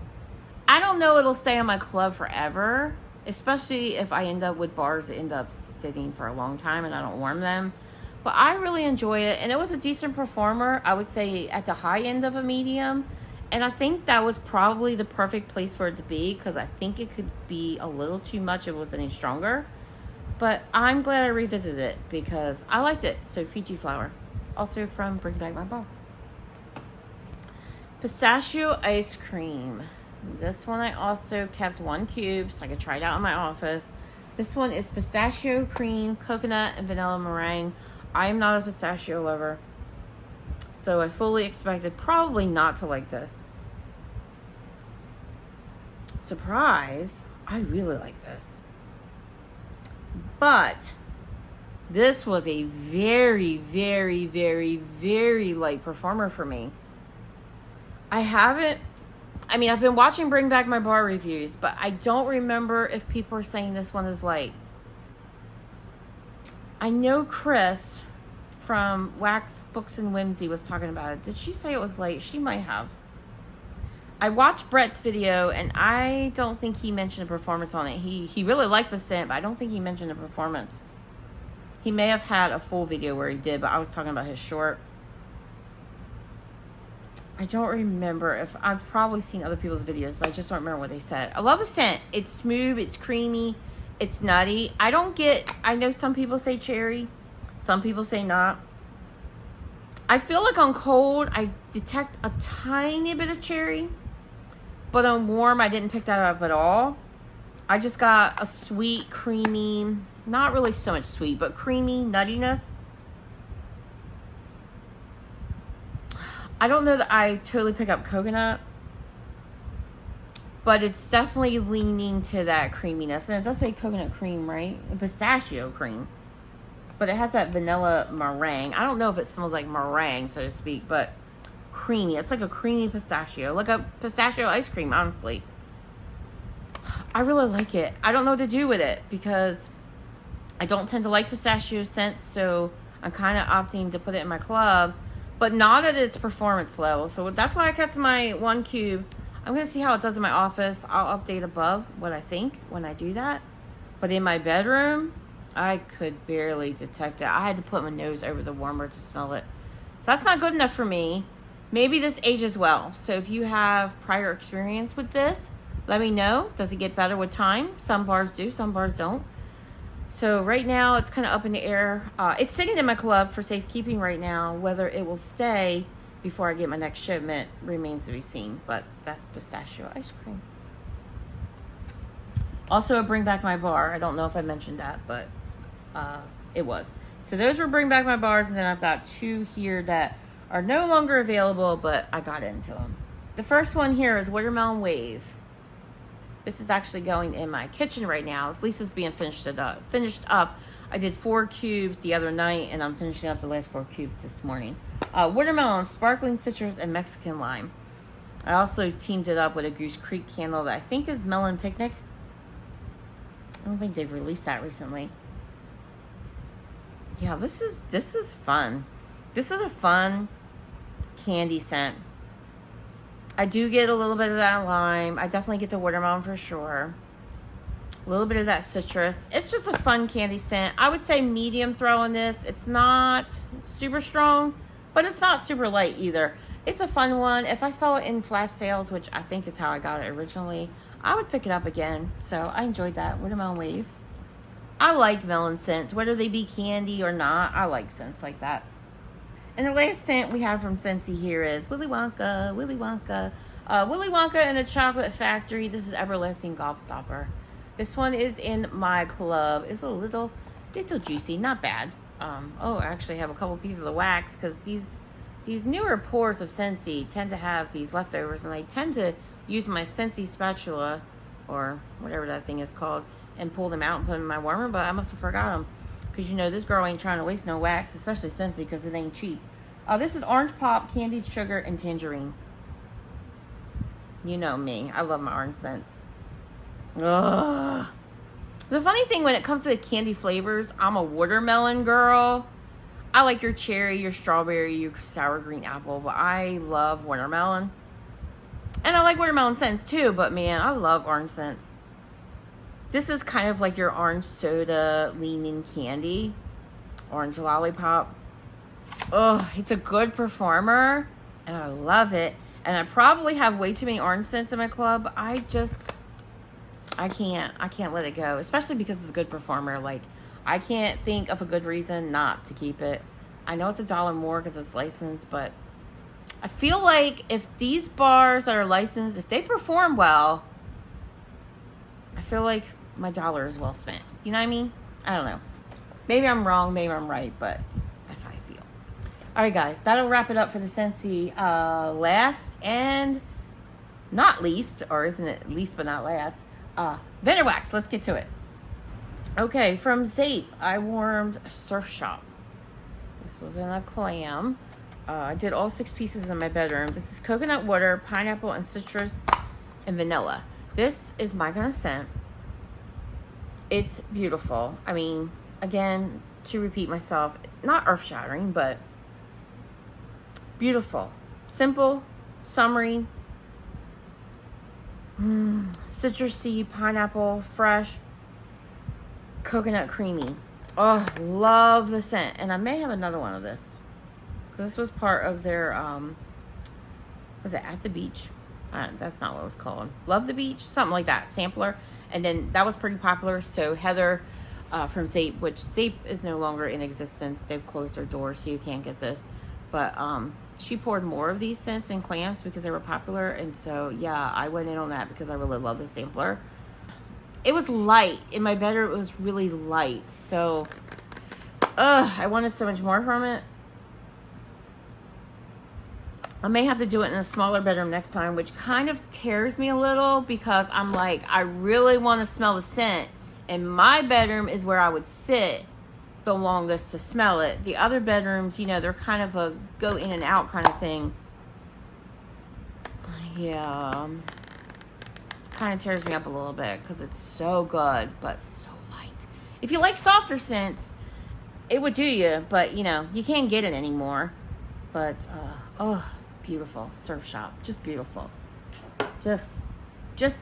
I don't know it'll stay in my club forever. Especially if I end up with bars that end up sitting for a long time and I don't warm them. But I really enjoy it, and it was a decent performer. I would say at the high end of a medium, and I think that was probably the perfect place for it to be because I think it could be a little too much if it was any stronger. But I'm glad I revisited it because I liked it. So Fiji Flower, also from Bring Back My Bar. Pistachio Ice Cream. This one I also kept 1 cube so I could try it out in my office. This one is pistachio cream, coconut, and vanilla meringue. I am not a pistachio lover, so I fully expected probably not to like this. Surprise, I really like this. But this was a very, very, very, very light performer for me. I've been watching Bring Back My Bar reviews, but I don't remember if people are saying this one is light. I know Chris from Wax Books and Whimsy was talking about it. Did she say it was light? She might have. I watched Brett's video, and I don't think he mentioned a performance on it. He really liked the scent, but I don't think he mentioned a performance. He may have had a full video where he did, but I was talking about his short. I don't remember if I've probably seen other people's videos, but I just don't remember what they said. I love the scent. It's smooth, it's creamy, it's nutty. I know some people say cherry, some people say not. I feel like on cold, I detect a tiny bit of cherry, but on warm, I didn't pick that up at all. I just got a sweet, creamy, not really so much sweet, but creamy nuttiness. I don't know that I totally pick up coconut, but it's definitely leaning to that creaminess. And it does say coconut cream, right? Pistachio cream. But it has that vanilla meringue. I don't know if it smells like meringue, so to speak, but creamy. It's like a creamy pistachio. Like a pistachio ice cream, honestly. I really like it. I don't know what to do with it because I don't tend to like pistachio scents, so I'm kind of opting to put it in my club. But not at its performance level. So that's why I kept my 1 cube. I'm going to see how it does in my office. I'll update above what I think when I do that. But in my bedroom, I could barely detect it. I had to put my nose over the warmer to smell it. So that's not good enough for me. Maybe this ages well. So if you have prior experience with this, let me know. Does it get better with time? Some bars do, some bars don't. So right now it's kind of up in the air. It's sitting in my club for safekeeping right now. Whether it will stay before I get my next shipment remains to be seen. But that's Pistachio Ice Cream. Also a Bring Back My Bar. I don't know if I mentioned that, but it was. So those were Bring Back My Bars, and then I've got 2 here that are no longer available, but I got into them. The first one here is Watermelon Wave. This is actually going in my kitchen right now. Lisa's being finished up. I did 4 cubes the other night, and I'm finishing up the last 4 cubes this morning. Watermelon, sparkling citrus, and Mexican lime. I also teamed it up with a Goose Creek candle that I think is Melon Picnic. I don't think they've released that recently. Yeah, this is fun. This is a fun candy scent. I do get a little bit of that lime. I definitely get the watermelon for sure. A little bit of that citrus. It's just a fun candy scent. I would say medium throw on this. It's not super strong, but it's not super light either. It's a fun one. If I saw it in flash sales, which I think is how I got it originally, I would pick it up again. So I enjoyed that. Watermelon Wave. I like melon scents, whether they be candy or not. I like scents like that. And the last scent we have from SCENTSY here is Willy Wonka. Willy Wonka and the Chocolate Factory. This is Everlasting Gobstopper. This one is in my club. It's a little juicy, not bad. I actually have a couple pieces of wax because these newer pours of SCENTSY tend to have these leftovers, and I tend to use my SCENTSY spatula or whatever that thing is called and pull them out and put them in my warmer, but I must have forgot them. Because, you know, this girl ain't trying to waste no wax, especially SCENTSY, because it ain't cheap. This is Orange Pop, Candied Sugar, and Tangerine. You know me. I love my orange scents. Ugh. The funny thing when it comes to the candy flavors, I'm a watermelon girl. I like your cherry, your strawberry, your sour green apple, but I love watermelon. And I like watermelon scents too, but man, I love orange scents. This is kind of like your orange soda leaning candy. Orange lollipop. Oh, it's a good performer. And I love it. And I probably have way too many orange scents in my club. I can't let it go. Especially because it's a good performer. Like, I can't think of a good reason not to keep it. I know it's $1 more because it's licensed, but I feel like if these bars that are licensed, if they perform well, I feel like my dollar is well spent. You know what I mean? I don't know. Maybe I'm wrong, maybe I'm right, but that's how I feel. All right, guys, that'll wrap it up for the SCENTSY. Last and not least, or isn't it least but not last, Vendor Wax. Let's get to it. Okay, from Zeep, I warmed Surf Shop. This was in a clam. I did all 6 pieces in my bedroom. This is coconut water, pineapple, and citrus, and vanilla. This is my kind of scent. It's beautiful. I mean, again, to repeat myself, not earth-shattering, but beautiful. Simple, summery, citrusy, pineapple, fresh, coconut creamy. Oh, love the scent. And I may have another one of this. Because this was part of their, was it At the Beach? That's not what it was called. Love the Beach? Something like that. Sampler. And then that was pretty popular. So Heather from Zeep, which Zeep is no longer in existence. They've closed their doors, so you can't get this. But she poured more of these scents in clams because they were popular. And so, yeah, I went in on that because I really love the sampler. It was light. In my bedroom, it was really light. So, I wanted so much more from it. I may have to do it in a smaller bedroom next time, which kind of tears me a little because I'm like, I really want to smell the scent. And my bedroom is where I would sit the longest to smell it. The other bedrooms, you know, they're kind of a go in and out kind of thing. Yeah. Kind of tears me up a little bit because it's so good, but so light. If you like softer scents, it would do you, but, you know, you can't get it anymore. But, beautiful. Surf Shop. Just beautiful. Just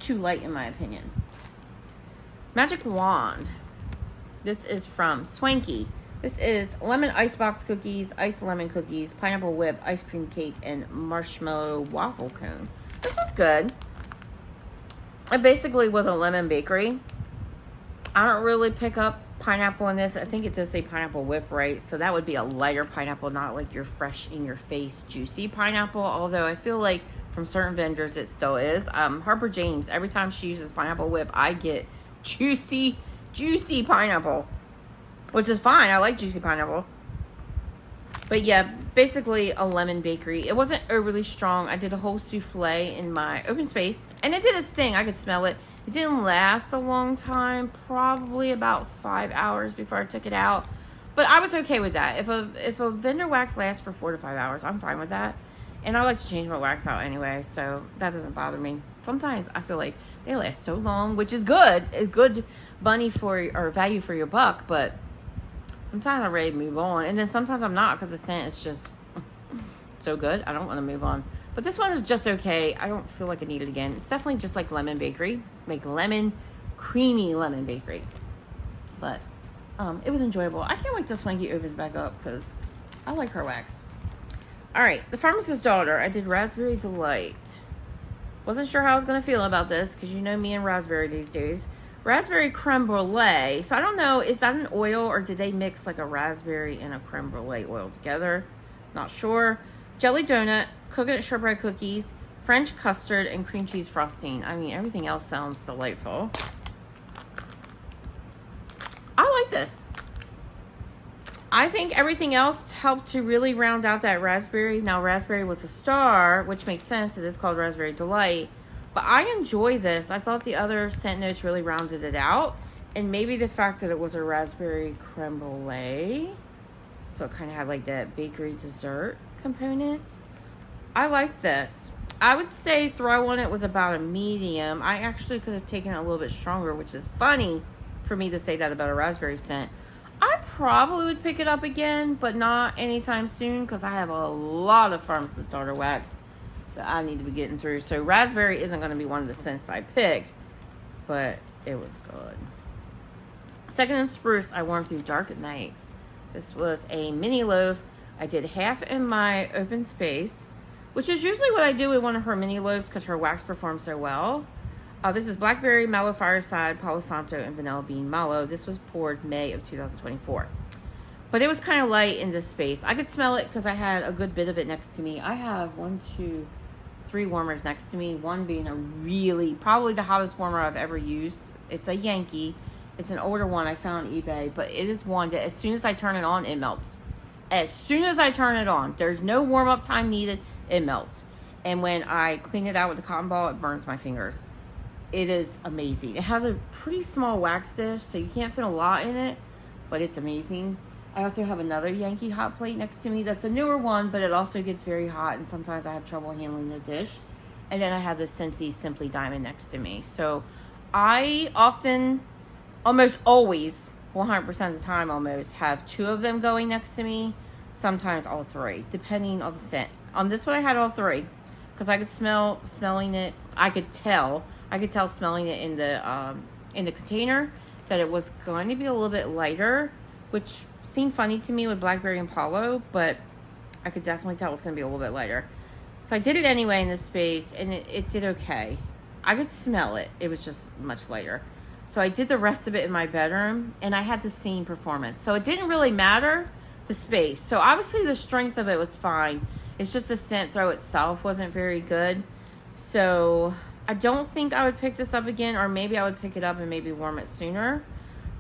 too light in my opinion. Magic Wand. This is from Swanky. This is lemon icebox cookies, iced lemon cookies, pineapple whip, ice cream cake, and marshmallow waffle cone. This was good. It basically was a lemon bakery. I don't really pick up pineapple in this. I think it does say pineapple whip, right? So that would be a lighter pineapple, not like your fresh in your face juicy pineapple. Although I feel like from certain vendors it still is. Harper James, every time she uses pineapple whip, I get juicy pineapple, which is fine. I like juicy pineapple. But yeah, basically a lemon bakery. It wasn't overly strong. I did a whole souffle in my open space, and it did its thing. I could smell it. It didn't last a long time, probably about 5 hours before I took it out. But I was okay with that. If a vendor wax lasts for 4 to 5 hours, I'm fine with that. And I like to change my wax out anyway, so that doesn't bother me. Sometimes I feel like they last so long, which is good. It's good money or value for your buck, but sometimes I'm ready to move on. And then sometimes I'm not, because the scent is just so good. I don't want to move on. But this one is just okay. I don't feel like I need it again. It's definitely just like lemon bakery. Like creamy lemon bakery. But it was enjoyable. I can't wait till Swanky opens back up, because I like her wax. Alright, the Pharmacist's Daughter. I did Raspberry Delight. Wasn't sure how I was going to feel about this, because you know me and raspberry these days. Raspberry creme brulee. So I don't know, is that an oil, or did they mix like a raspberry and a creme brulee oil together? Not sure. Jelly donut, coconut shortbread cookies, French custard, and cream cheese frosting. I mean, everything else sounds delightful. I like this. I think everything else helped to really round out that raspberry. Now, raspberry was a star, which makes sense. It is called Raspberry Delight. But I enjoy this. I thought the other scent notes really rounded it out. And maybe the fact that it was a raspberry creme brulee. So it kind of had like that bakery dessert component. I like this. I would say throw on it was about a medium. I actually could have taken it a little bit stronger, which is funny for me to say that about a raspberry scent. I probably would pick it up again, but not anytime soon, because I have a lot of Pharmacist's Daughter wax that I need to be getting through. So raspberry isn't going to be one of the scents I pick, but it was good. Second in Spruce, I warmed through Dark Nights. This was a mini loaf. I did half in my open space, which is usually what I do with one of her mini loaves, because her wax performs so well. This is Blackberry, Mallow Fireside, Palo Santo, and Vanilla Bean Mallow. This was poured May of 2024. But it was kind of light in this space. I could smell it because I had a good bit of it next to me. I have 1, 2, 3 warmers next to me. One being a really, probably the hottest warmer I've ever used. It's a Yankee. It's an older one I found on eBay. But it is one that as soon as I turn it on, it melts. As soon as I turn it on, there's no warm-up time needed. It melts. And when I clean it out with the cotton ball, it burns my fingers. It is amazing. It has a pretty small wax dish, so you can't fit a lot in it, but it's amazing. I also have another Yankee hot plate next to me. That's a newer one, but it also gets very hot, and sometimes I have trouble handling the dish. And then I have the SCENTSY Simply Diamond next to me. So I often, almost always, 100% of the time almost, have 2 of them going next to me. Sometimes all 3, depending on the scent. On this one, I had all 3, because I could smelling it. I could tell smelling it in the container that it was going to be a little bit lighter, which seemed funny to me with Blackberry and Palo, but I could definitely tell it was going to be a little bit lighter. So I did it anyway in this space, and it did okay. I could smell it. It was just much lighter. So I did the rest of it in my bedroom, and I had the same performance. So it didn't really matter the space. So obviously the strength of it was fine. It's just the scent throw itself wasn't very good. So I don't think I would pick this up again, or maybe I would pick it up and maybe warm it sooner.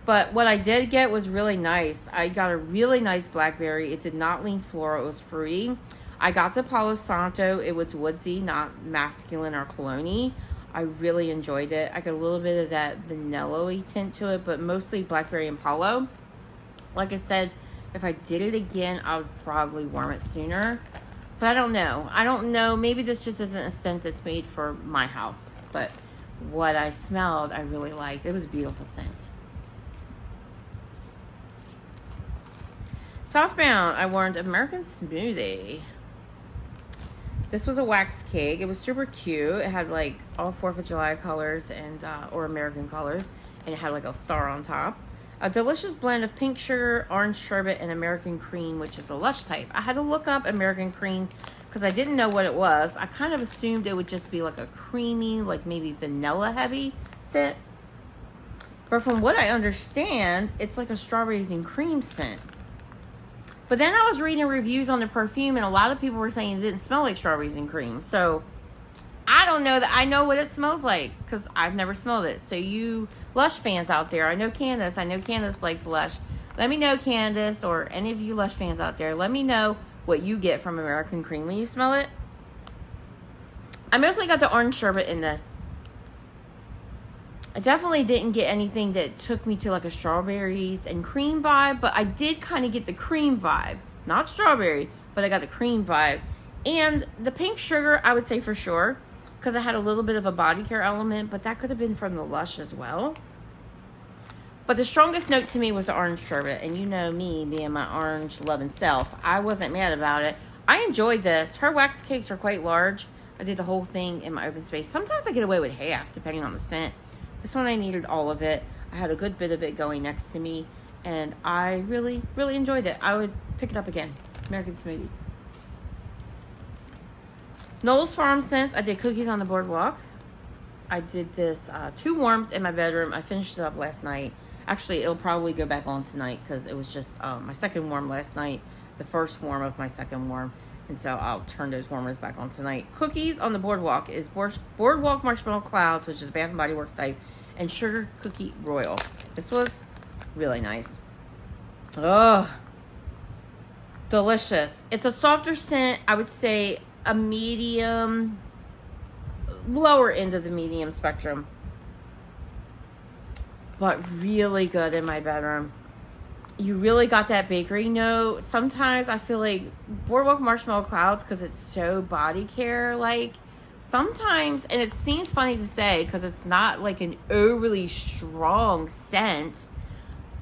But what I did get was really nice. I got a really nice blackberry. It did not lean floral. It was fruity. I got the Palo Santo. It was woodsy, not masculine or cologne-y. I really enjoyed it. I got a little bit of that vanilla-y tint to it, but mostly blackberry and Palo. Like I said, if I did it again, I would probably warm it sooner. But I don't know. I don't know. Maybe this just isn't a scent that's made for my house. But what I smelled, I really liked. It was a beautiful scent. Southbound, I warmed American Smoothie. This was a wax cake. It was super cute. It had like all 4th of July colors and or American colors. And it had like a star on top. A delicious blend of pink sugar, orange sherbet, and American cream, which is a lush type. I had to look up American cream because I didn't know what it was. I kind of assumed it would just be like a creamy, like maybe vanilla heavy scent. But from what I understand, it's like a strawberries and cream scent. But then I was reading reviews on the perfume, and a lot of people were saying it didn't smell like strawberries and cream. So I don't know that I know what it smells like, because I've never smelled it. So you Lush fans out there, I know Candace likes Lush. Let me know, Candace, or any of you Lush fans out there, let me know what you get from American Cream when you smell it. I mostly got the orange sherbet in this. I definitely didn't get anything that took me to like a strawberries and cream vibe, but I did kind of get the cream vibe. Not strawberry, but I got the cream vibe. And the pink sugar, I would say for sure, because I had a little bit of a body care element, but that could have been from the Lush as well. But the strongest note to me was the orange sherbet, and you know me being my orange loving self, I wasn't mad about it. I enjoyed this. Her wax cakes are quite large. I did the whole thing in my open space. Sometimes I get away with half, depending on the scent. This one I needed all of it. I had a good bit of it going next to me, and I really, really enjoyed it. I would pick it up again. American Smoothie. Knowles Farm Scents. I did cookies on the boardwalk. I did this 2 warms in my bedroom. I finished it up last night. Actually, it'll probably go back on tonight because it was just my second warm last night, the first warm of my second warm. And so I'll turn those warmers back on tonight. Cookies on the boardwalk is Boardwalk Marshmallow Clouds, which is a Bath & Body Works type, and Sugar Cookie Royal. This was really nice. Oh, delicious. It's a softer scent. I would say a medium, lower end of the medium spectrum, but really good in my bedroom. You really got that bakery note. Sometimes I feel like Boardwalk Marshmallow Clouds, because it's so body care like, sometimes, and it seems funny to say because it's not like an overly strong scent,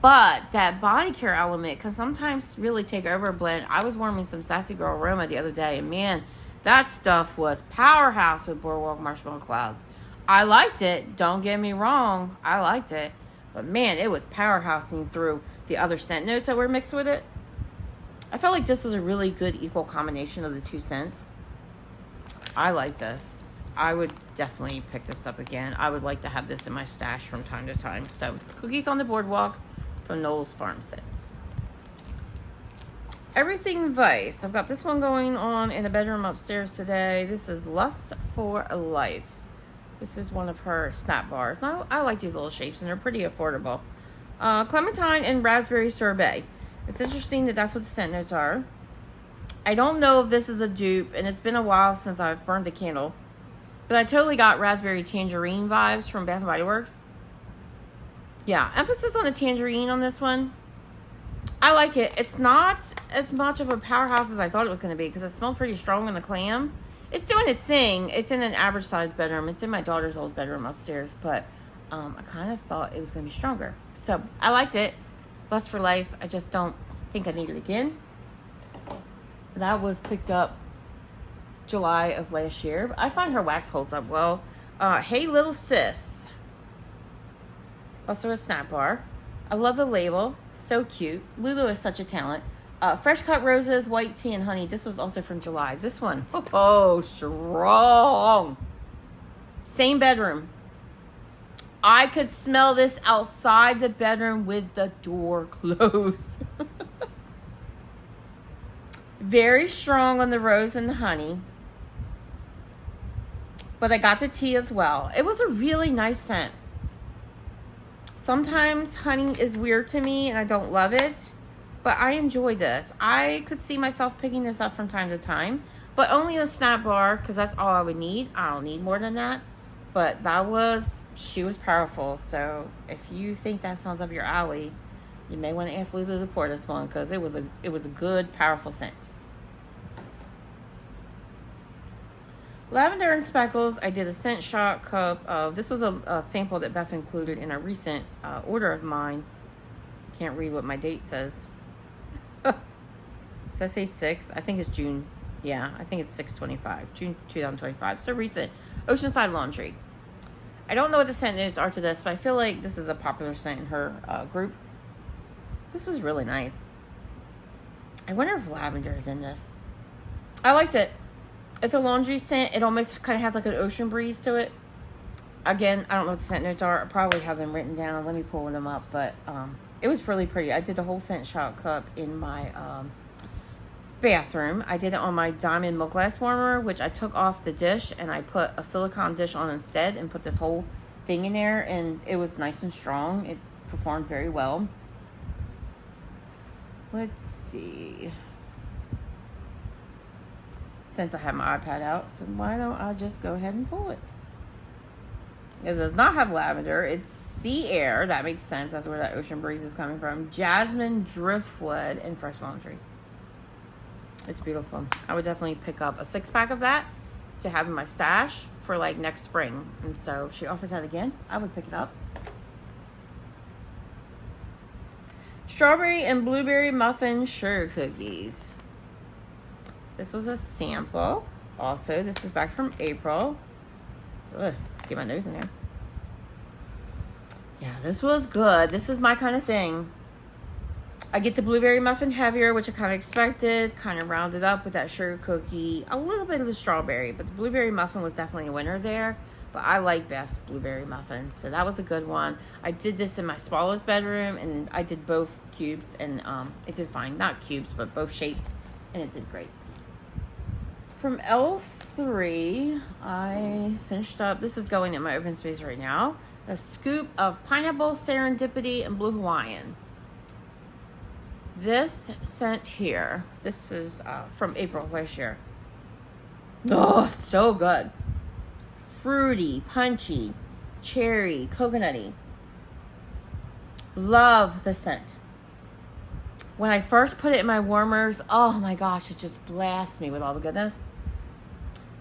but that body care element can sometimes really take over a blend. I was warming some Sassy Girl Aroma the other day, and man, that stuff was powerhouse with Boardwalk Marshmallow Clouds. I liked it. Don't get me wrong. I liked it. But man, it was powerhousing through the other scent notes that were mixed with it. I felt like this was a really good equal combination of the 2 scents. I like this. I would definitely pick this up again. I would like to have this in my stash from time to time. So, Cookies on the Boardwalk from Knowles Farm Scents. Everything Vice. I've got this one going on in a bedroom upstairs today. This is Lust for Life. This is one of her snap bars. Now, I like these little shapes, and they're pretty affordable. Clementine and Raspberry Sorbet. It's interesting that that's what the scent notes are. I don't know if this is a dupe, and it's been a while since I've burned the candle. But I totally got Raspberry Tangerine vibes from Bath & Body Works. Yeah, emphasis on the tangerine on this one. I like it. It's not as much of a powerhouse as I thought it was going to be because it smelled pretty strong in the clam. It's doing its thing. It's in an average size bedroom. It's in my daughter's old bedroom upstairs, but I kind of thought it was going to be stronger. So I liked it. Lust for Life. I just don't think I need it again. That was picked up July of last year. But I find her wax holds up well. Hey Little Sis. Also a snap bar. I love the label. So cute. Lulu is such a talent. Fresh Cut Roses, White Tea, and Honey. This was also from July. This one. Oh, strong. Same bedroom. I could smell this outside the bedroom with the door closed. Very strong on the rose and the honey. But I got the tea as well. It was a really nice scent. Sometimes honey is weird to me and I don't love it. But I enjoy this. I could see myself picking this up from time to time. But only a snap bar because that's all I would need. I don't need more than that. But she was powerful. So if you think that sounds up your alley, you may want to ask Lulu to pour this one because it was a good, powerful scent. Lavender and Speckles. I did a scent shot cup. This was a sample that Beth included in a recent order of mine. Can't read what my date says. Does that say 6? I think it's June. Yeah, I think it's 6/25. June 2025. So recent. Oceanside Laundry. I don't know what the scent notes are to this, but I feel like this is a popular scent in her group. This is really nice. I wonder if lavender is in this. I liked it. It's a laundry scent. It almost kind of has like an ocean breeze to it. Again, I don't know what the scent notes are. I probably have them written down. Let me pull them up. But it was really pretty. I did the whole scent shot cup in my bathroom. I did it on my diamond milk glass warmer, which I took off the dish and I put a silicone dish on instead and put this whole thing in there, and it was nice and strong. It performed very well. Let's see. Since I have my iPad out, so why don't I just go ahead and pull it? It does not have lavender. It's sea air. That makes sense. That's where that ocean breeze is coming from. Jasmine, driftwood, and fresh laundry. It's beautiful. I would definitely pick up a 6-pack of that to have in my stash for like next spring. And so she offers that again. I would pick it up. Strawberry and blueberry muffin sugar cookies. This was a sample. Also, this is back from April. Ugh, get my nose in there. Yeah, this was good. This is my kind of thing. I get the blueberry muffin heavier, which I kind of expected. Kind of rounded up with that sugar cookie. A little bit of the strawberry, but the blueberry muffin was definitely a winner there. But I like Beth's blueberry muffins, so that was a good one. I did this in my smallest bedroom, and I did both cubes, and it did fine. Not cubes, but both shapes, and it did great. From L3, I finished up, this is going in my open space right now, a scoop of pineapple, serendipity, and blue Hawaiian. This scent here, this is from April of last year. Oh, so good. Fruity, punchy, cherry, coconutty. Love the scent. When I first put it in my warmers, oh my gosh, it just blasts me with all the goodness.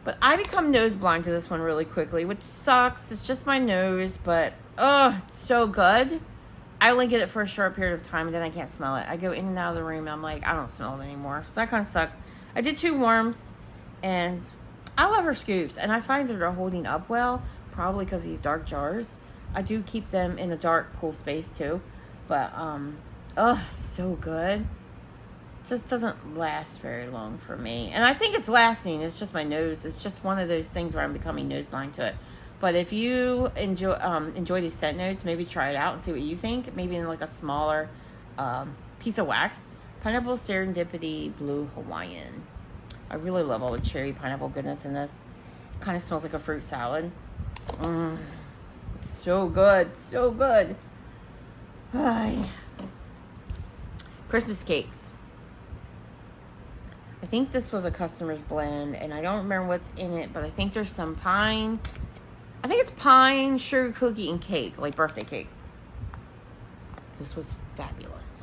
But I become nose blind to this one really quickly, which sucks. It's just my nose, but oh, it's so good. I only get it for a short period of time, and then I can't smell it. I go in and out of the room, and I'm like, I don't smell it anymore. So that kind of sucks. I did 2 warms, and I love her scoops, and I find that they're holding up well, probably because these dark jars. I do keep them in a dark, cool space, too. But, oh, so good. Just doesn't last very long for me. And I think it's lasting. It's just my nose. It's just one of those things where I'm becoming nose blind to it. But if you enjoy these scent notes, maybe try it out and see what you think. Maybe in like a smaller piece of wax. Pineapple, serendipity, blue Hawaiian. I really love all the cherry pineapple goodness in this. Kind of smells like a fruit salad. It's so good. So good. Hi. Christmas cakes. I think this was a customer's blend, and I don't remember what's in it, but I think there's some pine. I think it's pine, sugar cookie, and cake, like birthday cake. This was fabulous.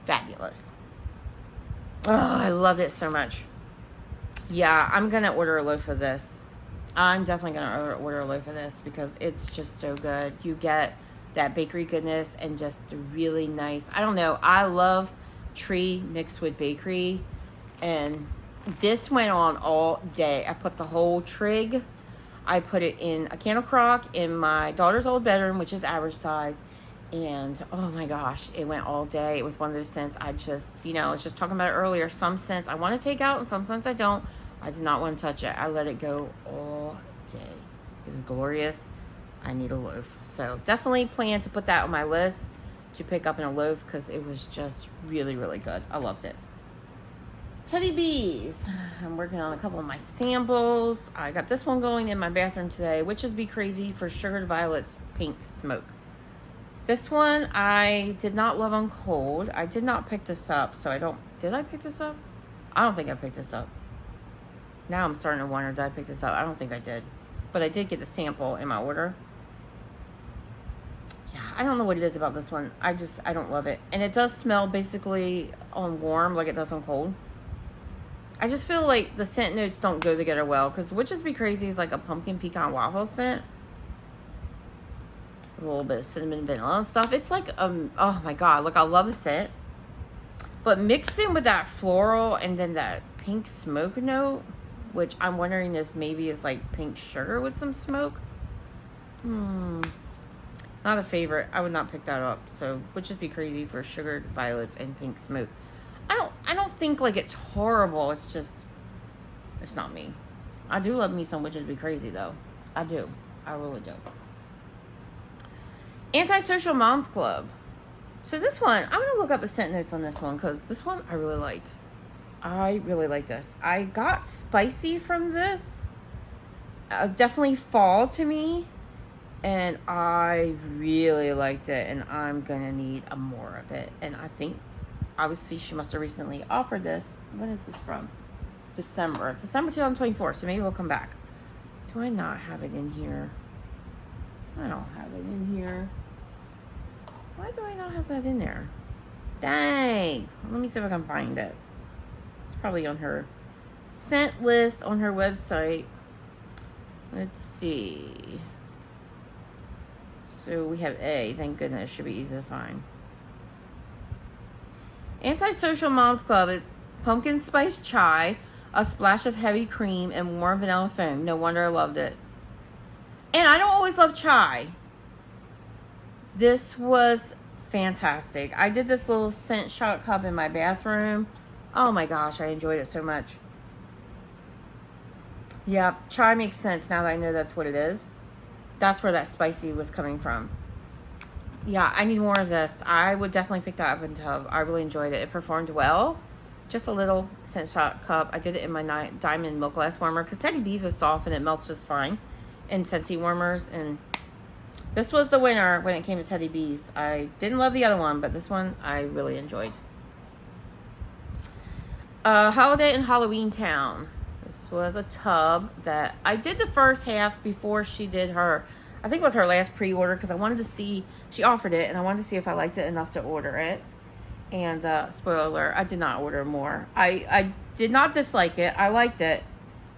Fabulous. Oh, I loved it so much. Yeah, I'm going to order a loaf of this. I'm definitely going to order a loaf of this because it's just so good. You get that bakery goodness and just really nice. I don't know. I love tree mixed with bakery, and this went on all day. I put the whole trig. I put it in a candle crock in my daughter's old bedroom, which is average size, and oh my gosh, it went all day. It was one of those scents I just, I was just talking about it earlier. Some scents I want to take out and some scents I don't. I did not want to touch it. I let it go all day. It was glorious. I need a loaf. So definitely plan to put that on my list to pick up in a loaf because it was just really, really good. I loved it. Teddy bees. I'm working on a couple of my samples. I got this one going in my bathroom today, Witches Be Crazy for Sugared Violets Pink Smoke. This one I did not love on cold. I did not pick this up, so I don't... Did I pick this up? I don't think I picked this up. Now I'm starting to wonder, did I pick this up? I don't think I did. But I did get the sample in my order. Yeah, I don't know what it is about this one. I don't love it. And it does smell basically on warm like it does on cold. I just feel like the scent notes don't go together well. Because Witches Be Crazy is like a pumpkin pecan waffle scent. A little bit of cinnamon vanilla and stuff. It's like, oh my god. Look, I love the scent. But mixed in with that floral and then that pink smoke note, which I'm wondering if maybe is like pink sugar with some smoke. Not a favorite. I would not pick that up. So, Witches Be Crazy for Sugared Violets and Pink Smoke. I don't think like it's horrible. It's just, it's not me. I do love me some Witches Be Crazy though. I do. I really do. Antisocial Moms Club. So this one, I'm going to look up the scent notes on this one because this one I really liked. I really like this. I got spicy from this. Definitely fall to me. And I really liked it. And I'm going to need more of it. And I think, obviously, she must have recently offered this. When is this from? December 2024. So maybe we'll come back. Do I not have it in here? I don't have it in here. Why do I not have that in there? Dang. Let me see if I can find it. It's probably on her scent list on her website. Let's see. So we have A. Thank goodness. Should be easy to find. Antisocial Moms Club is pumpkin spice chai, a splash of heavy cream, and warm vanilla foam. No wonder I loved it. And I don't always love chai. This was fantastic. I did this little scent shot cup in my bathroom. Oh my gosh, I enjoyed it so much. Yeah, chai makes sense now that I know that's what it is. That's where that spicy was coming from. Yeah, I need more of this. I would definitely pick that up in tub. I really enjoyed it. It performed well. Just a little scent shot cup. I did it in my diamond milk glass warmer because Teddy B's is soft and it melts just fine in SCENTSY warmers. And this was the winner when it came to Teddy B's. I didn't love the other one, but this one I really enjoyed. Holiday in Halloween Town. This was a tub that I did the first half before she did her, I think it was her last pre-order because I wanted to see, she offered it and I wanted to see if I liked it enough to order it. And spoiler alert, I did not order more. I did not dislike it. I liked it.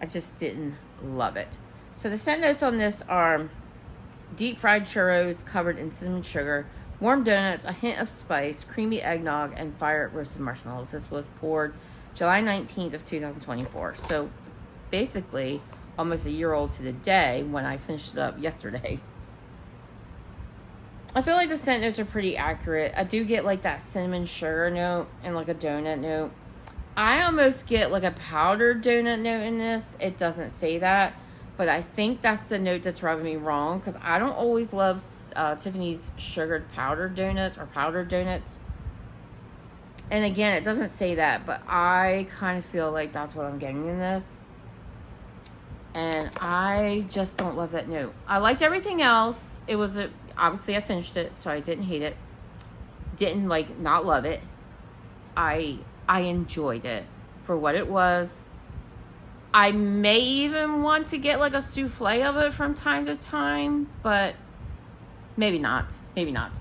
I just didn't love it. So the scent notes on this are deep fried churros covered in cinnamon sugar, warm donuts, a hint of spice, creamy eggnog, and fire roasted marshmallows. This was poured July 19th of 2024. So basically almost a year old to the day when I finished it up yesterday. I feel like the scent notes are pretty accurate. I do get like that cinnamon sugar note and like a donut note. I almost get like a powdered donut note in this. It doesn't say that, but I think that's the note that's rubbing me wrong because I don't always love Tiffany's sugared powdered donuts or powdered donuts. And again, it doesn't say that, but I kind of feel like that's what I'm getting in this. And I just don't love that note. I liked everything else. It was obviously I finished it, so I didn't hate it. Didn't like not love it. I enjoyed it for what it was. I may even want to get like a souffle of it from time to time, but maybe not. Maybe not.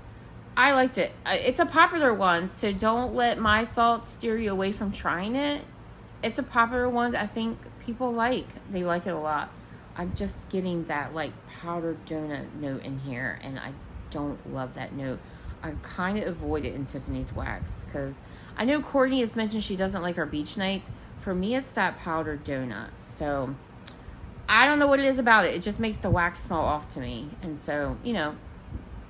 I liked it. It's a popular one, so don't let my thoughts steer you away from trying it. It's a popular one that I think people like. They like it a lot. I'm just getting that like powdered donut note in here, and I don't love that note. I kind of avoid it in Tiffany's wax because I know Courtney has mentioned she doesn't like her beach nights. For me, it's that powdered donut. So I don't know what it is about it. It just makes the wax smell off to me. And so, you know,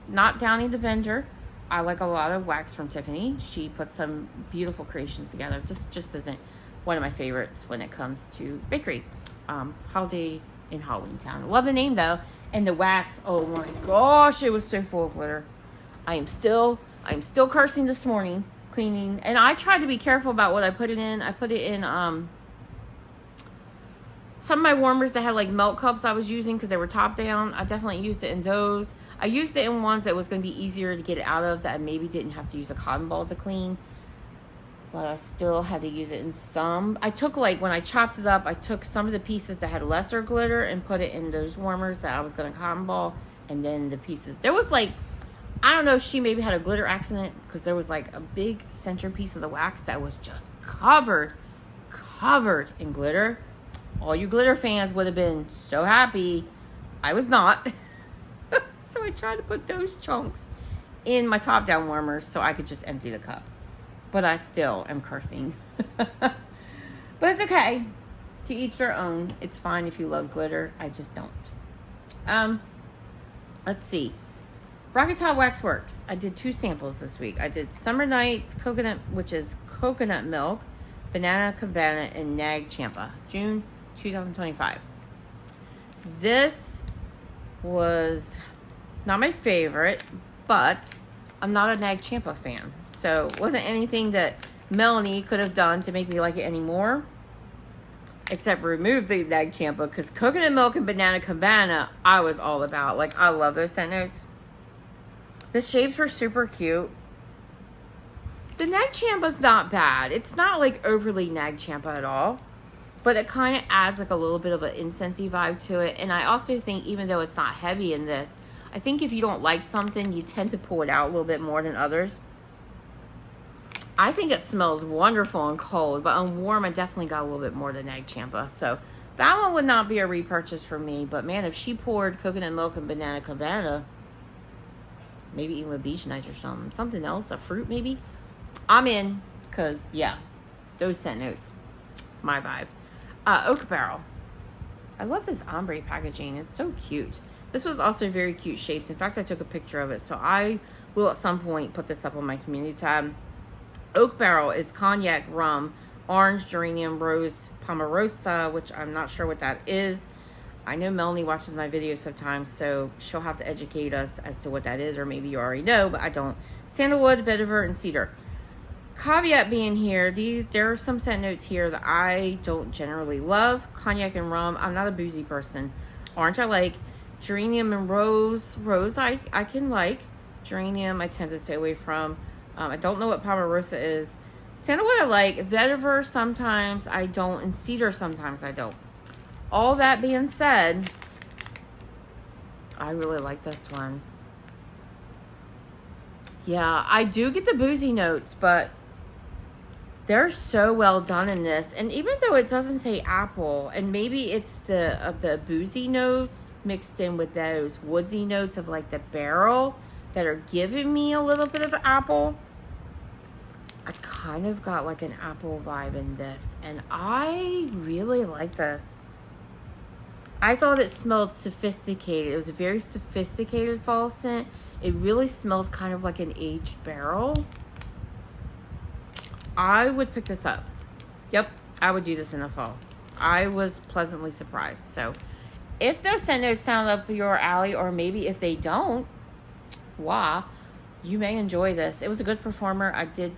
not downing the vendor. I like a lot of wax from Tiffany. She puts some beautiful creations together. Just isn't one of my favorites when it comes to bakery. Holiday in Halloween Town. Love the name though. And the wax, oh my gosh, it was so full of glitter. I am still cursing this morning, cleaning. And I tried to be careful about what I put it in. I put it in some of my warmers that had like melt cups I was using because they were top down. I definitely used it in those. I used it in ones that was going to be easier to get it out of that I maybe didn't have to use a cotton ball to clean. But I still had to use it in some. I took like, when I chopped it up, I took some of the pieces that had lesser glitter and put it in those warmers that I was going to cotton ball. And then the pieces, there was like, I don't know if she maybe had a glitter accident because there was like a big centerpiece of the wax that was just covered in glitter. All you glitter fans would have been so happy. I was not. So I tried to put those chunks in my top down warmers so I could just empty the cup. But I still am cursing. But it's okay. To each their own. It's fine if you love glitter. I just don't. Let's see. Rocket Top Wax Works. I did 2 samples this week. I did Summer Nights Coconut, which is coconut milk, banana cabana, and nag champa. June 2025. This was not my favorite, but I'm not a Nag Champa fan. So it wasn't anything that Melanie could have done to make me like it anymore, except for remove the Nag Champa, because coconut milk and banana cabana, I was all about. Like, I love those scent notes. The shapes were super cute. The Nag Champa's not bad. It's not like overly Nag Champa at all, but it kind of adds like a little bit of an incensey vibe to it. And I also think, even though it's not heavy in this, I think if you don't like something, you tend to pull it out a little bit more than others. I think it smells wonderful and cold, but on warm, I definitely got a little bit more than Nag Champa. So that one would not be a repurchase for me. But man, if she poured coconut milk and banana cabana, maybe even with beach nights or something else, a fruit maybe, I'm in. Because yeah, those scent notes, my vibe. Oak Barrel. I love this ombre packaging. It's so cute. This was also very cute shapes. In fact, I took a picture of it, so I will at some point put this up on my community tab. Oak Barrel is cognac, rum, orange, geranium, rose, pomarosa, which I'm not sure what that is. I know Melanie watches my videos sometimes, so she'll have to educate us as to what that is, or maybe you already know, but I don't. Sandalwood, vetiver, and cedar. Caveat being here, there are some scent notes here that I don't generally love. Cognac and rum, I'm not a boozy person. Orange I like. Geranium and rose I can like. Geranium I tend to stay away from. I don't know what pomarosa is. Sandalwood I like. Vetiver sometimes I don't, and cedar sometimes I don't. All that being said, I really like this one. Yeah, I do get the boozy notes, but they're so well done in this. And even though it doesn't say apple, and maybe it's the boozy notes mixed in with those woodsy notes of like the barrel that are giving me a little bit of apple, I kind of got like an apple vibe in this. And I really like this. I thought it smelled sophisticated. It was a very sophisticated fall scent. It really smelled kind of like an aged barrel. I would pick this up. Yep, I would do this in the fall. I was pleasantly surprised. So if those scent notes sound up your alley, or maybe if they don't, wow, you may enjoy this. It was a good performer. It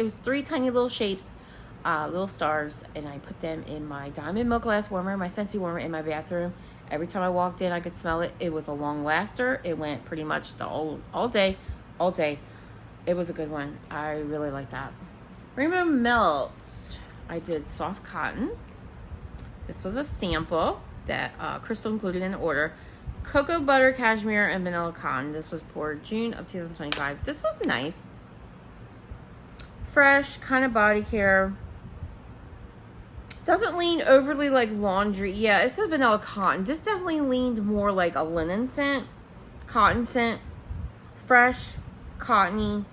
was 3 tiny little shapes, little stars, and I put them in my Diamond Milk Glass warmer, my SCENTSY warmer in my bathroom. Every time I walked in, I could smell it. It was a long laster. It went pretty much all day. It was a good one. I really like that. Aroma Melts. I did soft cotton. This was a sample that Crystal included in the order. Cocoa butter, cashmere, and vanilla cotton. This was poured June of 2025. This was nice. Fresh, kind of body care. Doesn't lean overly like laundry. Yeah, it's a vanilla cotton. This definitely leaned more like a linen scent. Cotton scent. Fresh, cottony.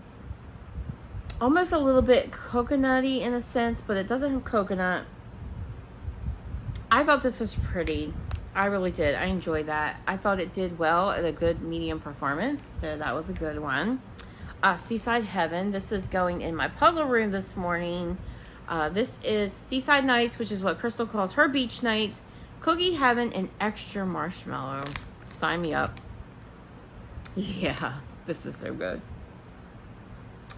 Almost a little bit coconutty in a sense, but it doesn't have coconut. I thought this was pretty. I really did. I enjoyed that. I thought it did well at a good medium performance, so that was a good one. Seaside Heaven. This is going in my puzzle room this morning. This is Seaside Nights, which is what Crystal calls her beach nights. Cookie Heaven and Extra Marshmallow. Sign me up. Yeah, this is so good.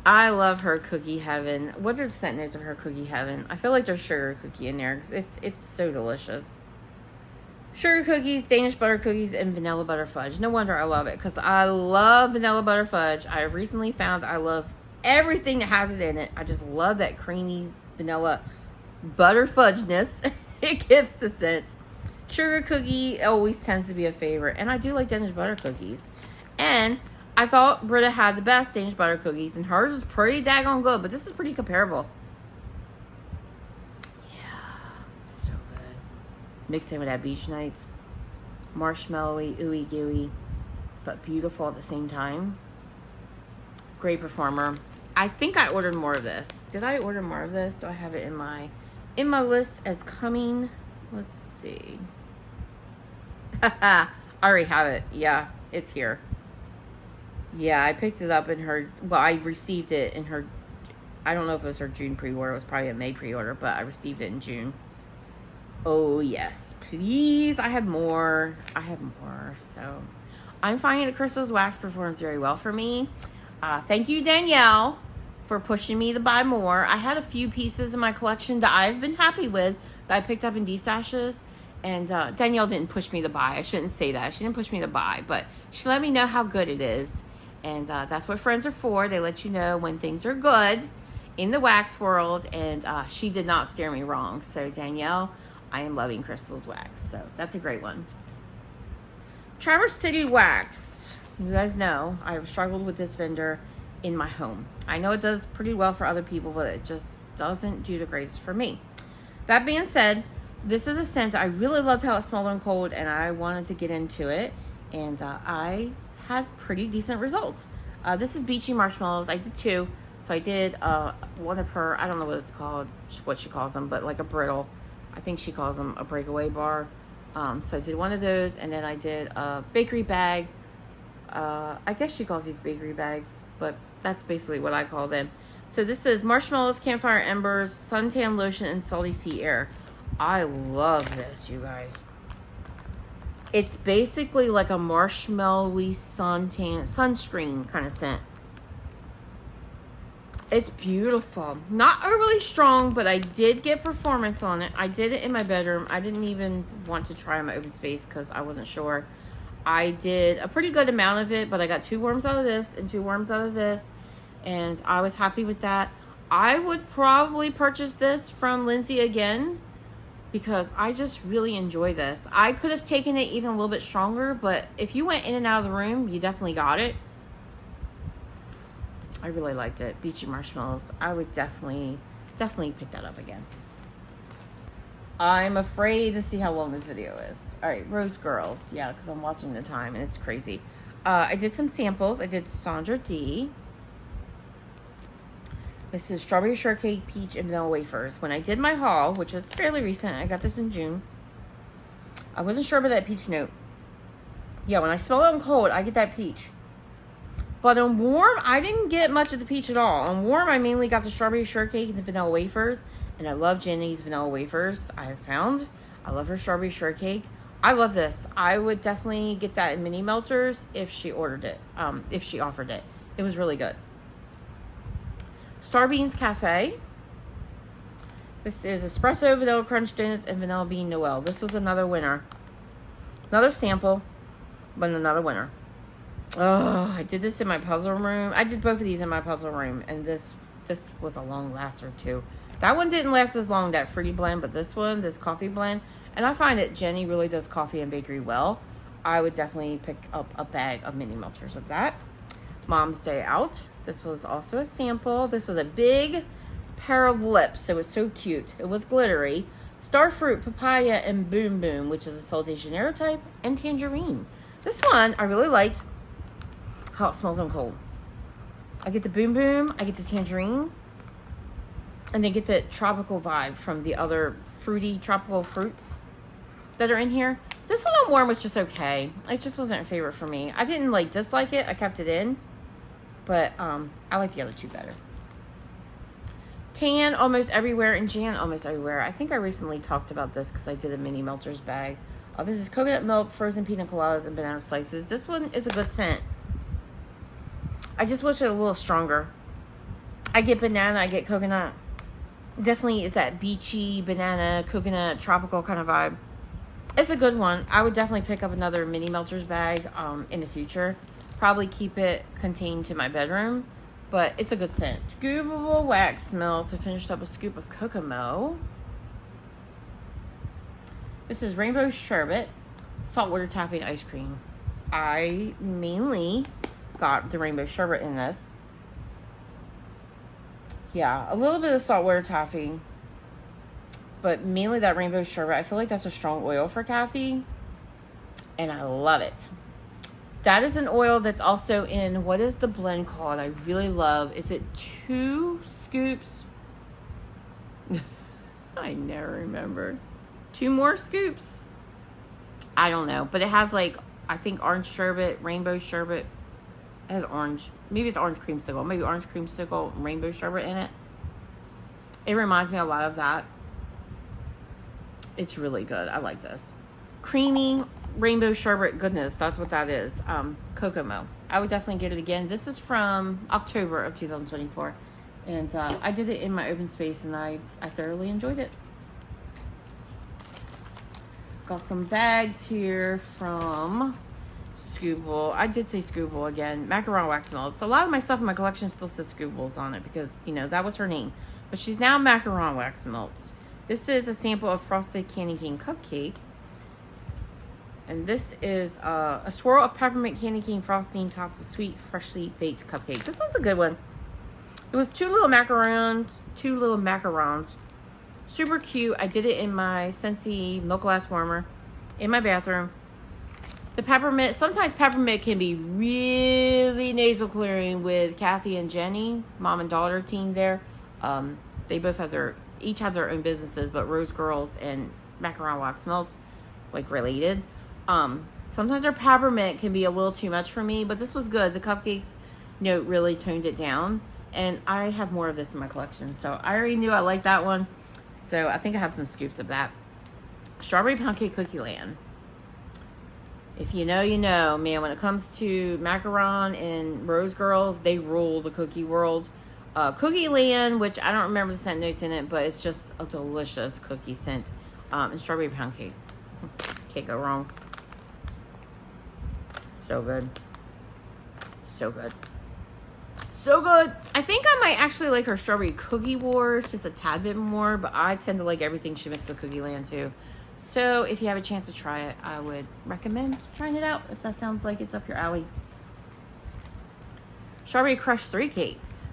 I love her Cookie Heaven. What are the scent notes of her Cookie Heaven? I feel like there's sugar cookie in there because it's so delicious. Sugar cookies, Danish butter cookies, and vanilla butter fudge. No wonder I love it, because I love vanilla butter fudge. I recently found I love everything that has it in it. I just love that creamy vanilla butter fudgeness. It gives the sense. Sugar cookie always tends to be a favorite, and I do like Danish butter cookies. And I thought Britta had the best Danish butter cookies, and hers is pretty daggone good, but this is pretty comparable. Mixed in with that beach nights. Marshmallowy, ooey gooey, but beautiful at the same time. Great performer. I think I ordered more of this. Did I order more of this? Do I have it in my list as coming? Let's see. I already have it. Yeah, it's here. Yeah, I picked it up in her, well, I received it in her, I don't know if it was her June pre-order. It was probably a May pre-order, but I received it in June. Oh yes, please. I have more. So I'm finding that Crystal's wax performs very well for me. Thank you, Danielle, for pushing me to buy more. I had a few pieces in my collection that I've been happy with that I picked up in D-stashes. And Danielle didn't push me to buy. I shouldn't say that. She didn't push me to buy, but she let me know how good it is. And that's what friends are for. They let you know when things are good in the wax world. And she did not steer me wrong. So Danielle, I am loving Crystal's wax. So that's a great one. Traverse City Wax. You guys know I have struggled with this vendor in my home. I know it does pretty well for other people, but it just doesn't do the greatest for me. That being said, this is a scent I really loved how it smelled on cold, and I wanted to get into it, and I had pretty decent results. This is Beachy Marshmallows. I did 2. So I did one of her, I don't know what it's called, what she calls them, but like a brittle. I think she calls them a breakaway bar. So I did one of those, and then I did a bakery bag. I guess she calls these bakery bags, but that's basically what I call them. So this is marshmallows, campfire embers, suntan lotion, and salty sea air. I love this, you guys. It's basically like a marshmallowy sunscreen kind of scent. It's beautiful. Not overly strong, but I did get performance on it. I did it in my bedroom. I didn't even want to try in my open space because I wasn't sure. I did a pretty good amount of it, but I got 2 worms out of this and 2 worms out of this, and I was happy with that. I would probably purchase this from Lindsay again because I just really enjoy this. I could have taken it even a little bit stronger, but if you went in and out of the room, you definitely got it. I really liked it. Beachy Marshmallows. I would definitely pick that up again. I'm afraid to see how long this video is. All right, Rose Girls. Yeah, because I'm watching the time and it's crazy. I did some samples. I did Sandra D. This is Strawberry Shortcake, Peach, and Vanilla Wafers. When I did my haul, which was fairly recent, I got this in June. I wasn't sure about that peach note. Yeah, when I smell it on cold, I get that peach. But on warm, I didn't get much of the peach at all. On warm, I mainly got the Strawberry Shortcake and the Vanilla Wafers. And I love Jenny's Vanilla Wafers, I have found. I love her Strawberry Shortcake. I love this. I would definitely get that in mini melters if she ordered it. If she offered it. It was really good. Star Beans Cafe. This is Espresso, Vanilla Crunch Donuts, and Vanilla Bean Noel. This was another winner. Another sample, but another winner. Oh, I did this in my puzzle room. I did both of these in my puzzle room, and this was a long laster too. That one didn't last as long, that fruity blend, but this one, this coffee blend, and I find that Jenny really does coffee and bakery well. I would definitely pick up a bag of mini melters of that. Mom's Day Out. This was also a sample. This was a big pair of lips. It was so cute. It was glittery. Starfruit, Papaya, and Boom Boom, which is a Sol de Janeiro type, and Tangerine. This one, I really liked how it smells on cold. I get the Boom Boom, I get the Tangerine, and then get the tropical vibe from the other fruity tropical fruits that are in here. This one on warm was just okay. It just wasn't a favorite for me. I didn't dislike it. I kept it in. But I like the other 2 better. Tan Almost Everywhere and Jan Almost Everywhere. I think I recently talked about this because I did a mini melters bag. This is coconut milk, frozen pina coladas, and banana slices. This one is a good scent. I just wish it was a little stronger. I get banana, I get coconut. Definitely is that beachy, banana, coconut, tropical kind of vibe. It's a good one. I would definitely pick up another mini melters bag in the future. Probably keep it contained to my bedroom, but it's a good scent. Scoopable Wax Melts. I finished up a scoop of Kokomo. This is Rainbow Sherbet, Saltwater Taffy and Ice Cream. I mainly got the Rainbow Sherbet in this. Yeah, a little bit of saltwater taffy, but mainly that Rainbow Sherbet. I feel like that's a strong oil for Kathy, and I love it. That is an oil that's also in, what is the blend called? I really love. Is it 2 scoops? I never remember. 2 more scoops? I don't know. But it has I think orange sherbet, rainbow sherbet. It has orange. Maybe it's orange creamsicle. Maybe orange creamsicle, rainbow sherbet in it. It reminds me a lot of that. It's really good. I like this. Creamy rainbow sherbet goodness. That's what that is. Kokomo. I would definitely get it again. This is from October of 2024. And I did it in my open space, and I thoroughly enjoyed it. Got some bags here from Scooble. I did say Scooble again. Macaron Wax Melts. A lot of my stuff in my collection still says Scoobles on it because, you know, that was her name. But she's now Macaron Wax Melts. This is a sample of Frosted Candy Cane Cupcake. And this is a swirl of peppermint candy cane frosting tops a sweet, freshly baked cupcake. This one's a good one. It was two little macarons. Super cute. I did it in my SCENTSY milk glass warmer in my bathroom. The peppermint, sometimes peppermint can be really nasal clearing with Kathy and Jenny, mom and daughter team there. They both have each have their own businesses, but Rose Girls and Macaron Wax Melts, like related. Sometimes their peppermint can be a little too much for me, but this was good. The cupcakes note really toned it down, and I have more of this in my collection. So I already knew I liked that one. So I think I have some scoops of that. Strawberry Pound Cake Cookie Land. If you know, you know, man, when it comes to Macaron and Rose Girls, they rule the cookie world. Cookie Land, which I don't remember the scent notes in it, but it's just a delicious cookie scent. And Strawberry Pound Cake. Can't go wrong. So good. So good. So good. I think I might actually like her Strawberry Cookie Wars just a tad bit more, but I tend to like everything she mixes with Cookie Land too. So if you have a chance to try it, I would recommend trying it out if that sounds like it's up your alley. Strawberry Crush 3 cakes.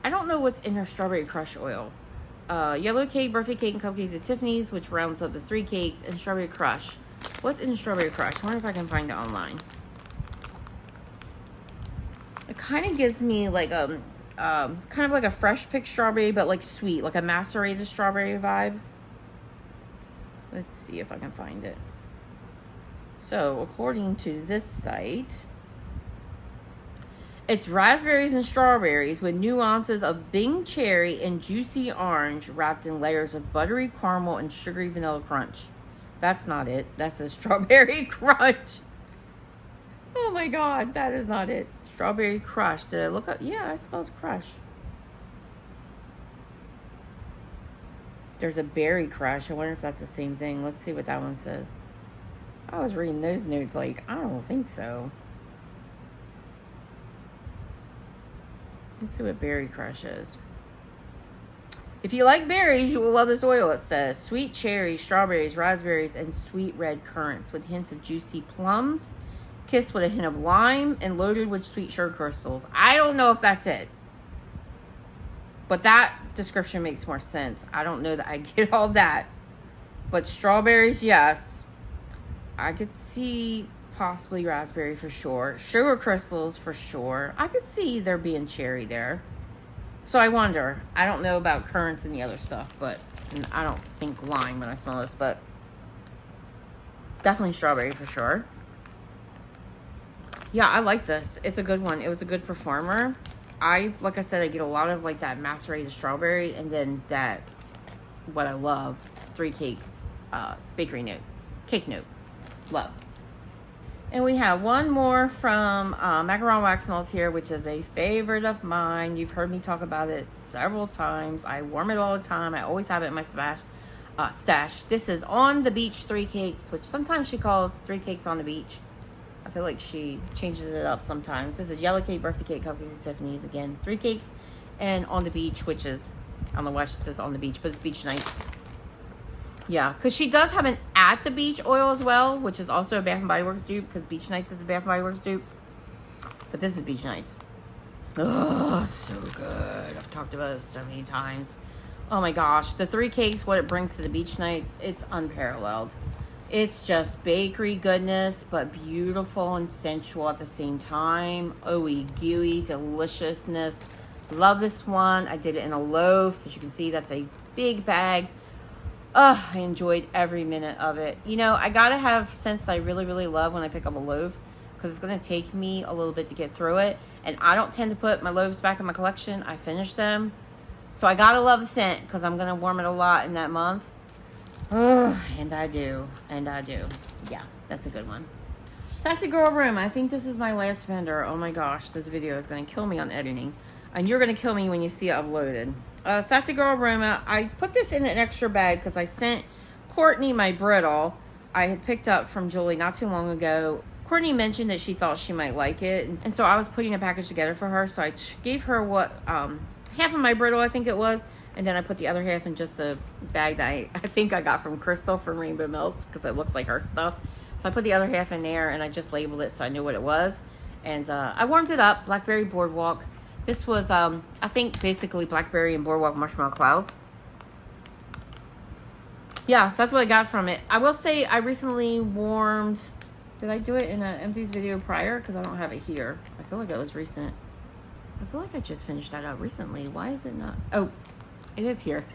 I don't know what's in her Strawberry Crush oil. Yellow cake, birthday cake, and cupcakes at Tiffany's, which rounds up to 3 cakes, and Strawberry Crush. What's in Strawberry Crush? I wonder if I can find it online. It kind of gives me like kind of like a fresh picked strawberry, but like sweet, like a macerated strawberry vibe. Let's see if I can find it. So, according to this site, it's raspberries and strawberries with nuances of Bing cherry and juicy orange wrapped in layers of buttery caramel and sugary vanilla crunch. That's not it. That's a strawberry crunch. Oh my god, that is not it. Strawberry Crush. Did I look up? Yeah, I spelled crush. There's a berry crush. I wonder if that's the same thing. Let's see what that one says. I was reading those notes like, I don't think so. Let's see what berry crush is. If you like berries, you will love this oil. It says sweet cherries, strawberries, raspberries, and sweet red currants with hints of juicy plums, kissed with a hint of lime, and loaded with sweet sugar crystals. I don't know if that's it, but that description makes more sense. I don't know that I get all that, but strawberries, yes. I could see possibly raspberry for sure. Sugar crystals for sure. I could see there being cherry there. So I wonder. I don't know about currants and the other stuff, but and I don't think lime when I smell this, but definitely strawberry for sure. Yeah, I like this. It's a good one. It was a good performer. Like I said, I get a lot of like that macerated strawberry, and then that, what I love, 3 cakes, bakery note, cake note, love. And we have one more from Macaron Wax Melts here, which is a favorite of mine. You've heard me talk about it several times. I warm it all the time. I always have it in my stash. This is On the Beach 3 cakes, which sometimes she calls 3 cakes on the beach. I feel like she changes it up sometimes. This is yellow cake, birthday cake, cupcakes at Tiffany's. Again, 3 cakes, and On the Beach, which is, I don't know why she says On the Beach, but it's beach nights. Yeah, because she does have an At the Beach oil as well, which is also a Bath & Body Works dupe, because Beach Nights is a Bath & Body Works dupe. But this is Beach Nights. Oh, so good. I've talked about it so many times. Oh my gosh. The 3 cakes, what it brings to the Beach Nights, it's unparalleled. It's just bakery goodness, but beautiful and sensual at the same time. Ooey gooey deliciousness. Love this one. I did it in a loaf. As you can see, that's a big bag. Oh, I enjoyed every minute of it. You know, I gotta have scents that I really, really love when I pick up a loaf, because it's gonna take me a little bit to get through it. And I don't tend to put my loaves back in my collection. I finish them. So I gotta love the scent, because I'm gonna warm it a lot in that month. Oh, and I do. Yeah, that's a good one. Sassy Girl Room. I think this is my last vendor. Oh my gosh, this video is going to kill me on editing. And you're going to kill me when you see it uploaded. Sassy Girl Room. I put this in an extra bag because I sent Courtney my brittle I had picked up from Julie not too long ago. Courtney mentioned that she thought she might like it. And so I was putting a package together for her. So I gave her half of my brittle, I think it was. And then I put the other half in just a bag that I think I got from Crystal from Rainbow Melts because it looks like her stuff. So I put the other half in there and I just labeled it so I knew what it was. And I warmed it up, Blackberry Boardwalk. This was, I think, basically Blackberry and Boardwalk Marshmallow Clouds. Yeah, that's what I got from it. I will say I recently warmed... Did I do it in an Empties video prior? Because I don't have it here. I feel like it was recent. I feel like I just finished that out recently. Why is it not... Oh, it is here.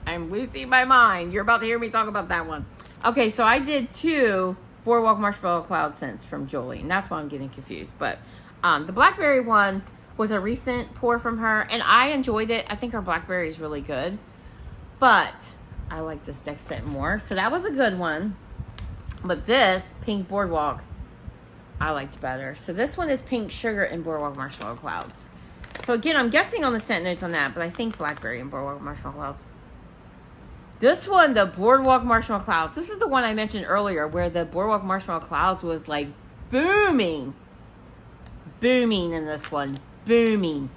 I'm losing my mind. You're about to hear me talk about that one. Okay, so I did 2 Boardwalk Marshmallow Cloud scents from Julie, and that's why I'm getting confused. But the Blackberry one was a recent pour from her, and I enjoyed it. I think her Blackberry is really good, but I like this deck scent more, so that was a good one. But this Pink Boardwalk, I liked better. So this one is Pink Sugar and Boardwalk Marshmallow Clouds. So again, I'm guessing on the scent notes on that, but I think Blackberry and Boardwalk Marshmallow Clouds. This one, the Boardwalk Marshmallow Clouds. This is the one I mentioned earlier where the Boardwalk Marshmallow Clouds was like booming. Booming in this one. Booming.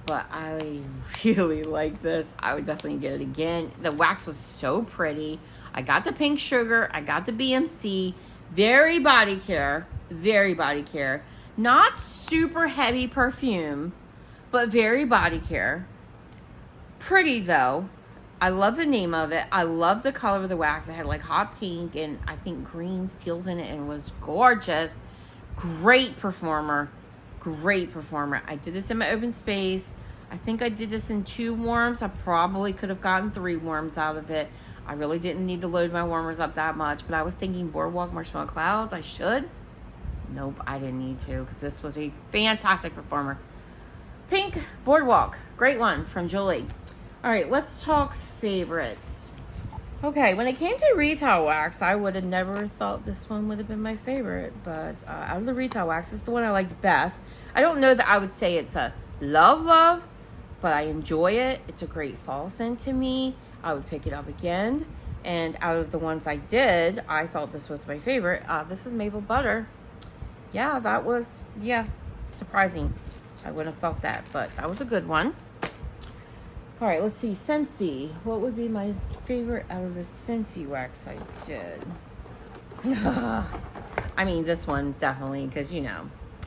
But I really like this. I would definitely get it again. The wax was so pretty. I got the Pink Sugar. I got the BMC. Very body care. Very body care. Not super heavy perfume, but very body care. Pretty though. I love the name of it. I love the color of the wax. It had like hot pink and I think greens, teals in it, and it was gorgeous. Great performer. Great performer. I did this in my open space. I think I did this in 2 warms. I probably could have gotten 3 warms out of it. I really didn't need to load my warmers up that much, but I was thinking Boardwalk Marshmallow Clouds. I should. Nope, I didn't need to because this was a fantastic performer. Pink Boardwalk. Great one from Julie. All right, let's talk favorites. Okay, when it came to retail wax, I would have never thought this one would have been my favorite, but out of the retail wax, it's the one I liked best. I don't know that I would say it's a love, but I enjoy it. It's a great fall scent to me. I would pick it up again. And out of the ones I did, I thought this was my favorite. This is Maple Butter. Yeah, that was, surprising. I wouldn't have thought that, but that was a good one. All right, let's see. SCENTSY. What would be my favorite out of the SCENTSY wax I did? I mean, this one definitely, because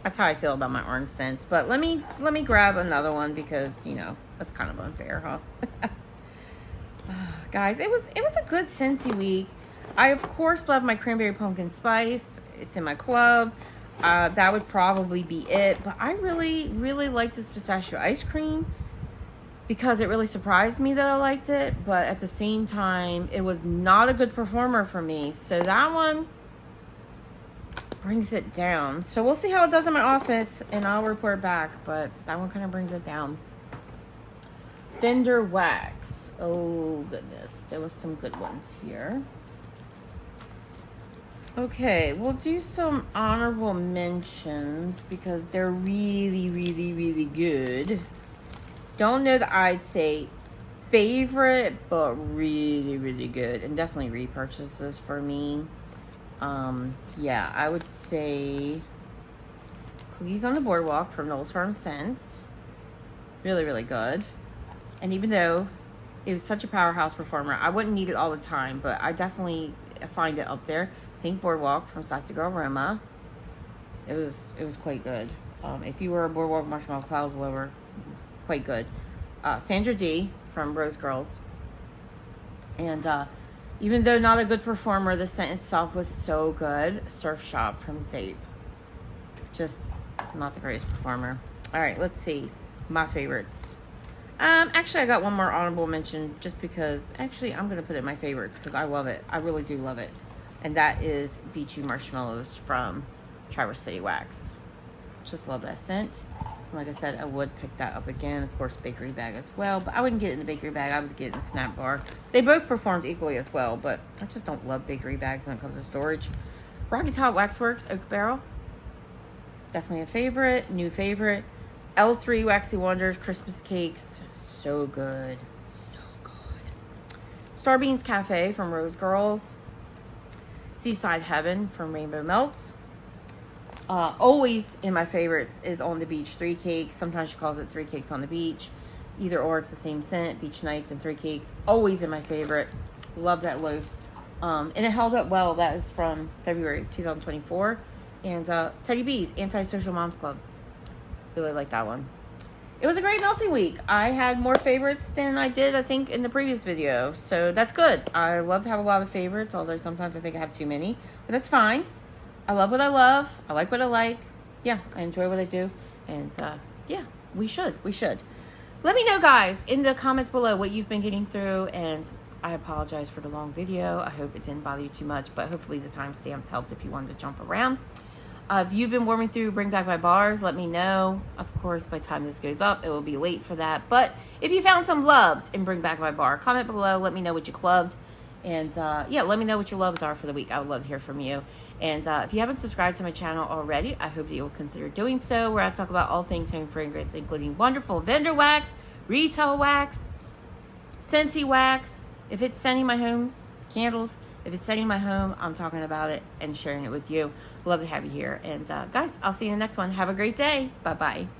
that's how I feel about my orange scents. But let me grab another one because that's kind of unfair, huh? Guys, it was a good SCENTSY week. I of course love my Cranberry Pumpkin Spice. It's in my club. That would probably be it. But I really liked this Pistachio Ice Cream, because it really surprised me that I liked it, but at the same time, it was not a good performer for me. So that one brings it down. So we'll see how it does in my office, and I'll report back, but that one kind of brings it down. Fender Wax. Oh, goodness. There was some good ones here. Okay, we'll do some honorable mentions because they're really good. Don't know that I'd say favorite, but really good, and definitely repurchases for me. Yeah, I would say Cookies on the Boardwalk from Knowles Farm Scents. Really good. And even though it was such a powerhouse performer, I wouldn't need it all the time, but I definitely find it up there. Pink Boardwalk from Sassy Girl Aroma. It was quite good. If you were a Boardwalk Marshmallow Clouds lover, quite good. Sandra D from Rose Girls. And even though not a good performer, the scent itself was so good. Surf Shop from Zeep. Just not the greatest performer. All right, let's see. My favorites. Actually, I got one more honorable mention just because, actually, I'm going to put it in my favorites because I love it. I really do love it. And that is Beachy Marshmallows from Traverse City Wax. Just love that scent. Like I said, I would pick that up again. Of course, bakery bag as well. But I wouldn't get it in the bakery bag. I would get it in the snack bar. They both performed equally as well. But I just don't love bakery bags when it comes to storage. Rocky Top Waxworks Oak Barrel. Definitely a favorite. New favorite. L3 Waxy Wonders Christmas Cakes. So good. So good. Starbeans Cafe from Rose Girls. Seaside Heaven from Rainbow Melts. Always in my favorites is On the Beach 3 Cakes. Sometimes she calls it 3 Cakes on the Beach. Either or, it's the same scent. Beach Nights and 3 Cakes. Always in my favorite. Love that loaf. And it held up well. That is from February 2024. And Teddy B's Anti-Social Moms Club. Really like that one. It was a great melting week. I had more favorites than I did, I think, in the previous video. So that's good. I love to have a lot of favorites, although sometimes I think I have too many. But that's fine. I love what I love. I like what I like. Yeah, I enjoy what I do. And yeah, we should. Let me know, guys, in the comments below what you've been getting through. And I apologize for the long video. I hope it didn't bother you too much. But hopefully the timestamps helped if you wanted to jump around. If you've been warming through Bring Back My Bars, let me know. Of course, by the time this goes up, it will be late for that. But if you found some loves in Bring Back My Bar, comment below. Let me know what you clubbed. And yeah, let me know what your loves are for the week. I would love to hear from you. And if you haven't subscribed to my channel already, I hope that you'll consider doing so, where I talk about all things home fragrance, including wonderful vendor wax, retail wax, SCENTSY wax. If it's scenting my home, candles. If it's setting my home, I'm talking about it and sharing it with you. Love to have you here. And guys, I'll see you in the next one. Have a great day. Bye-bye.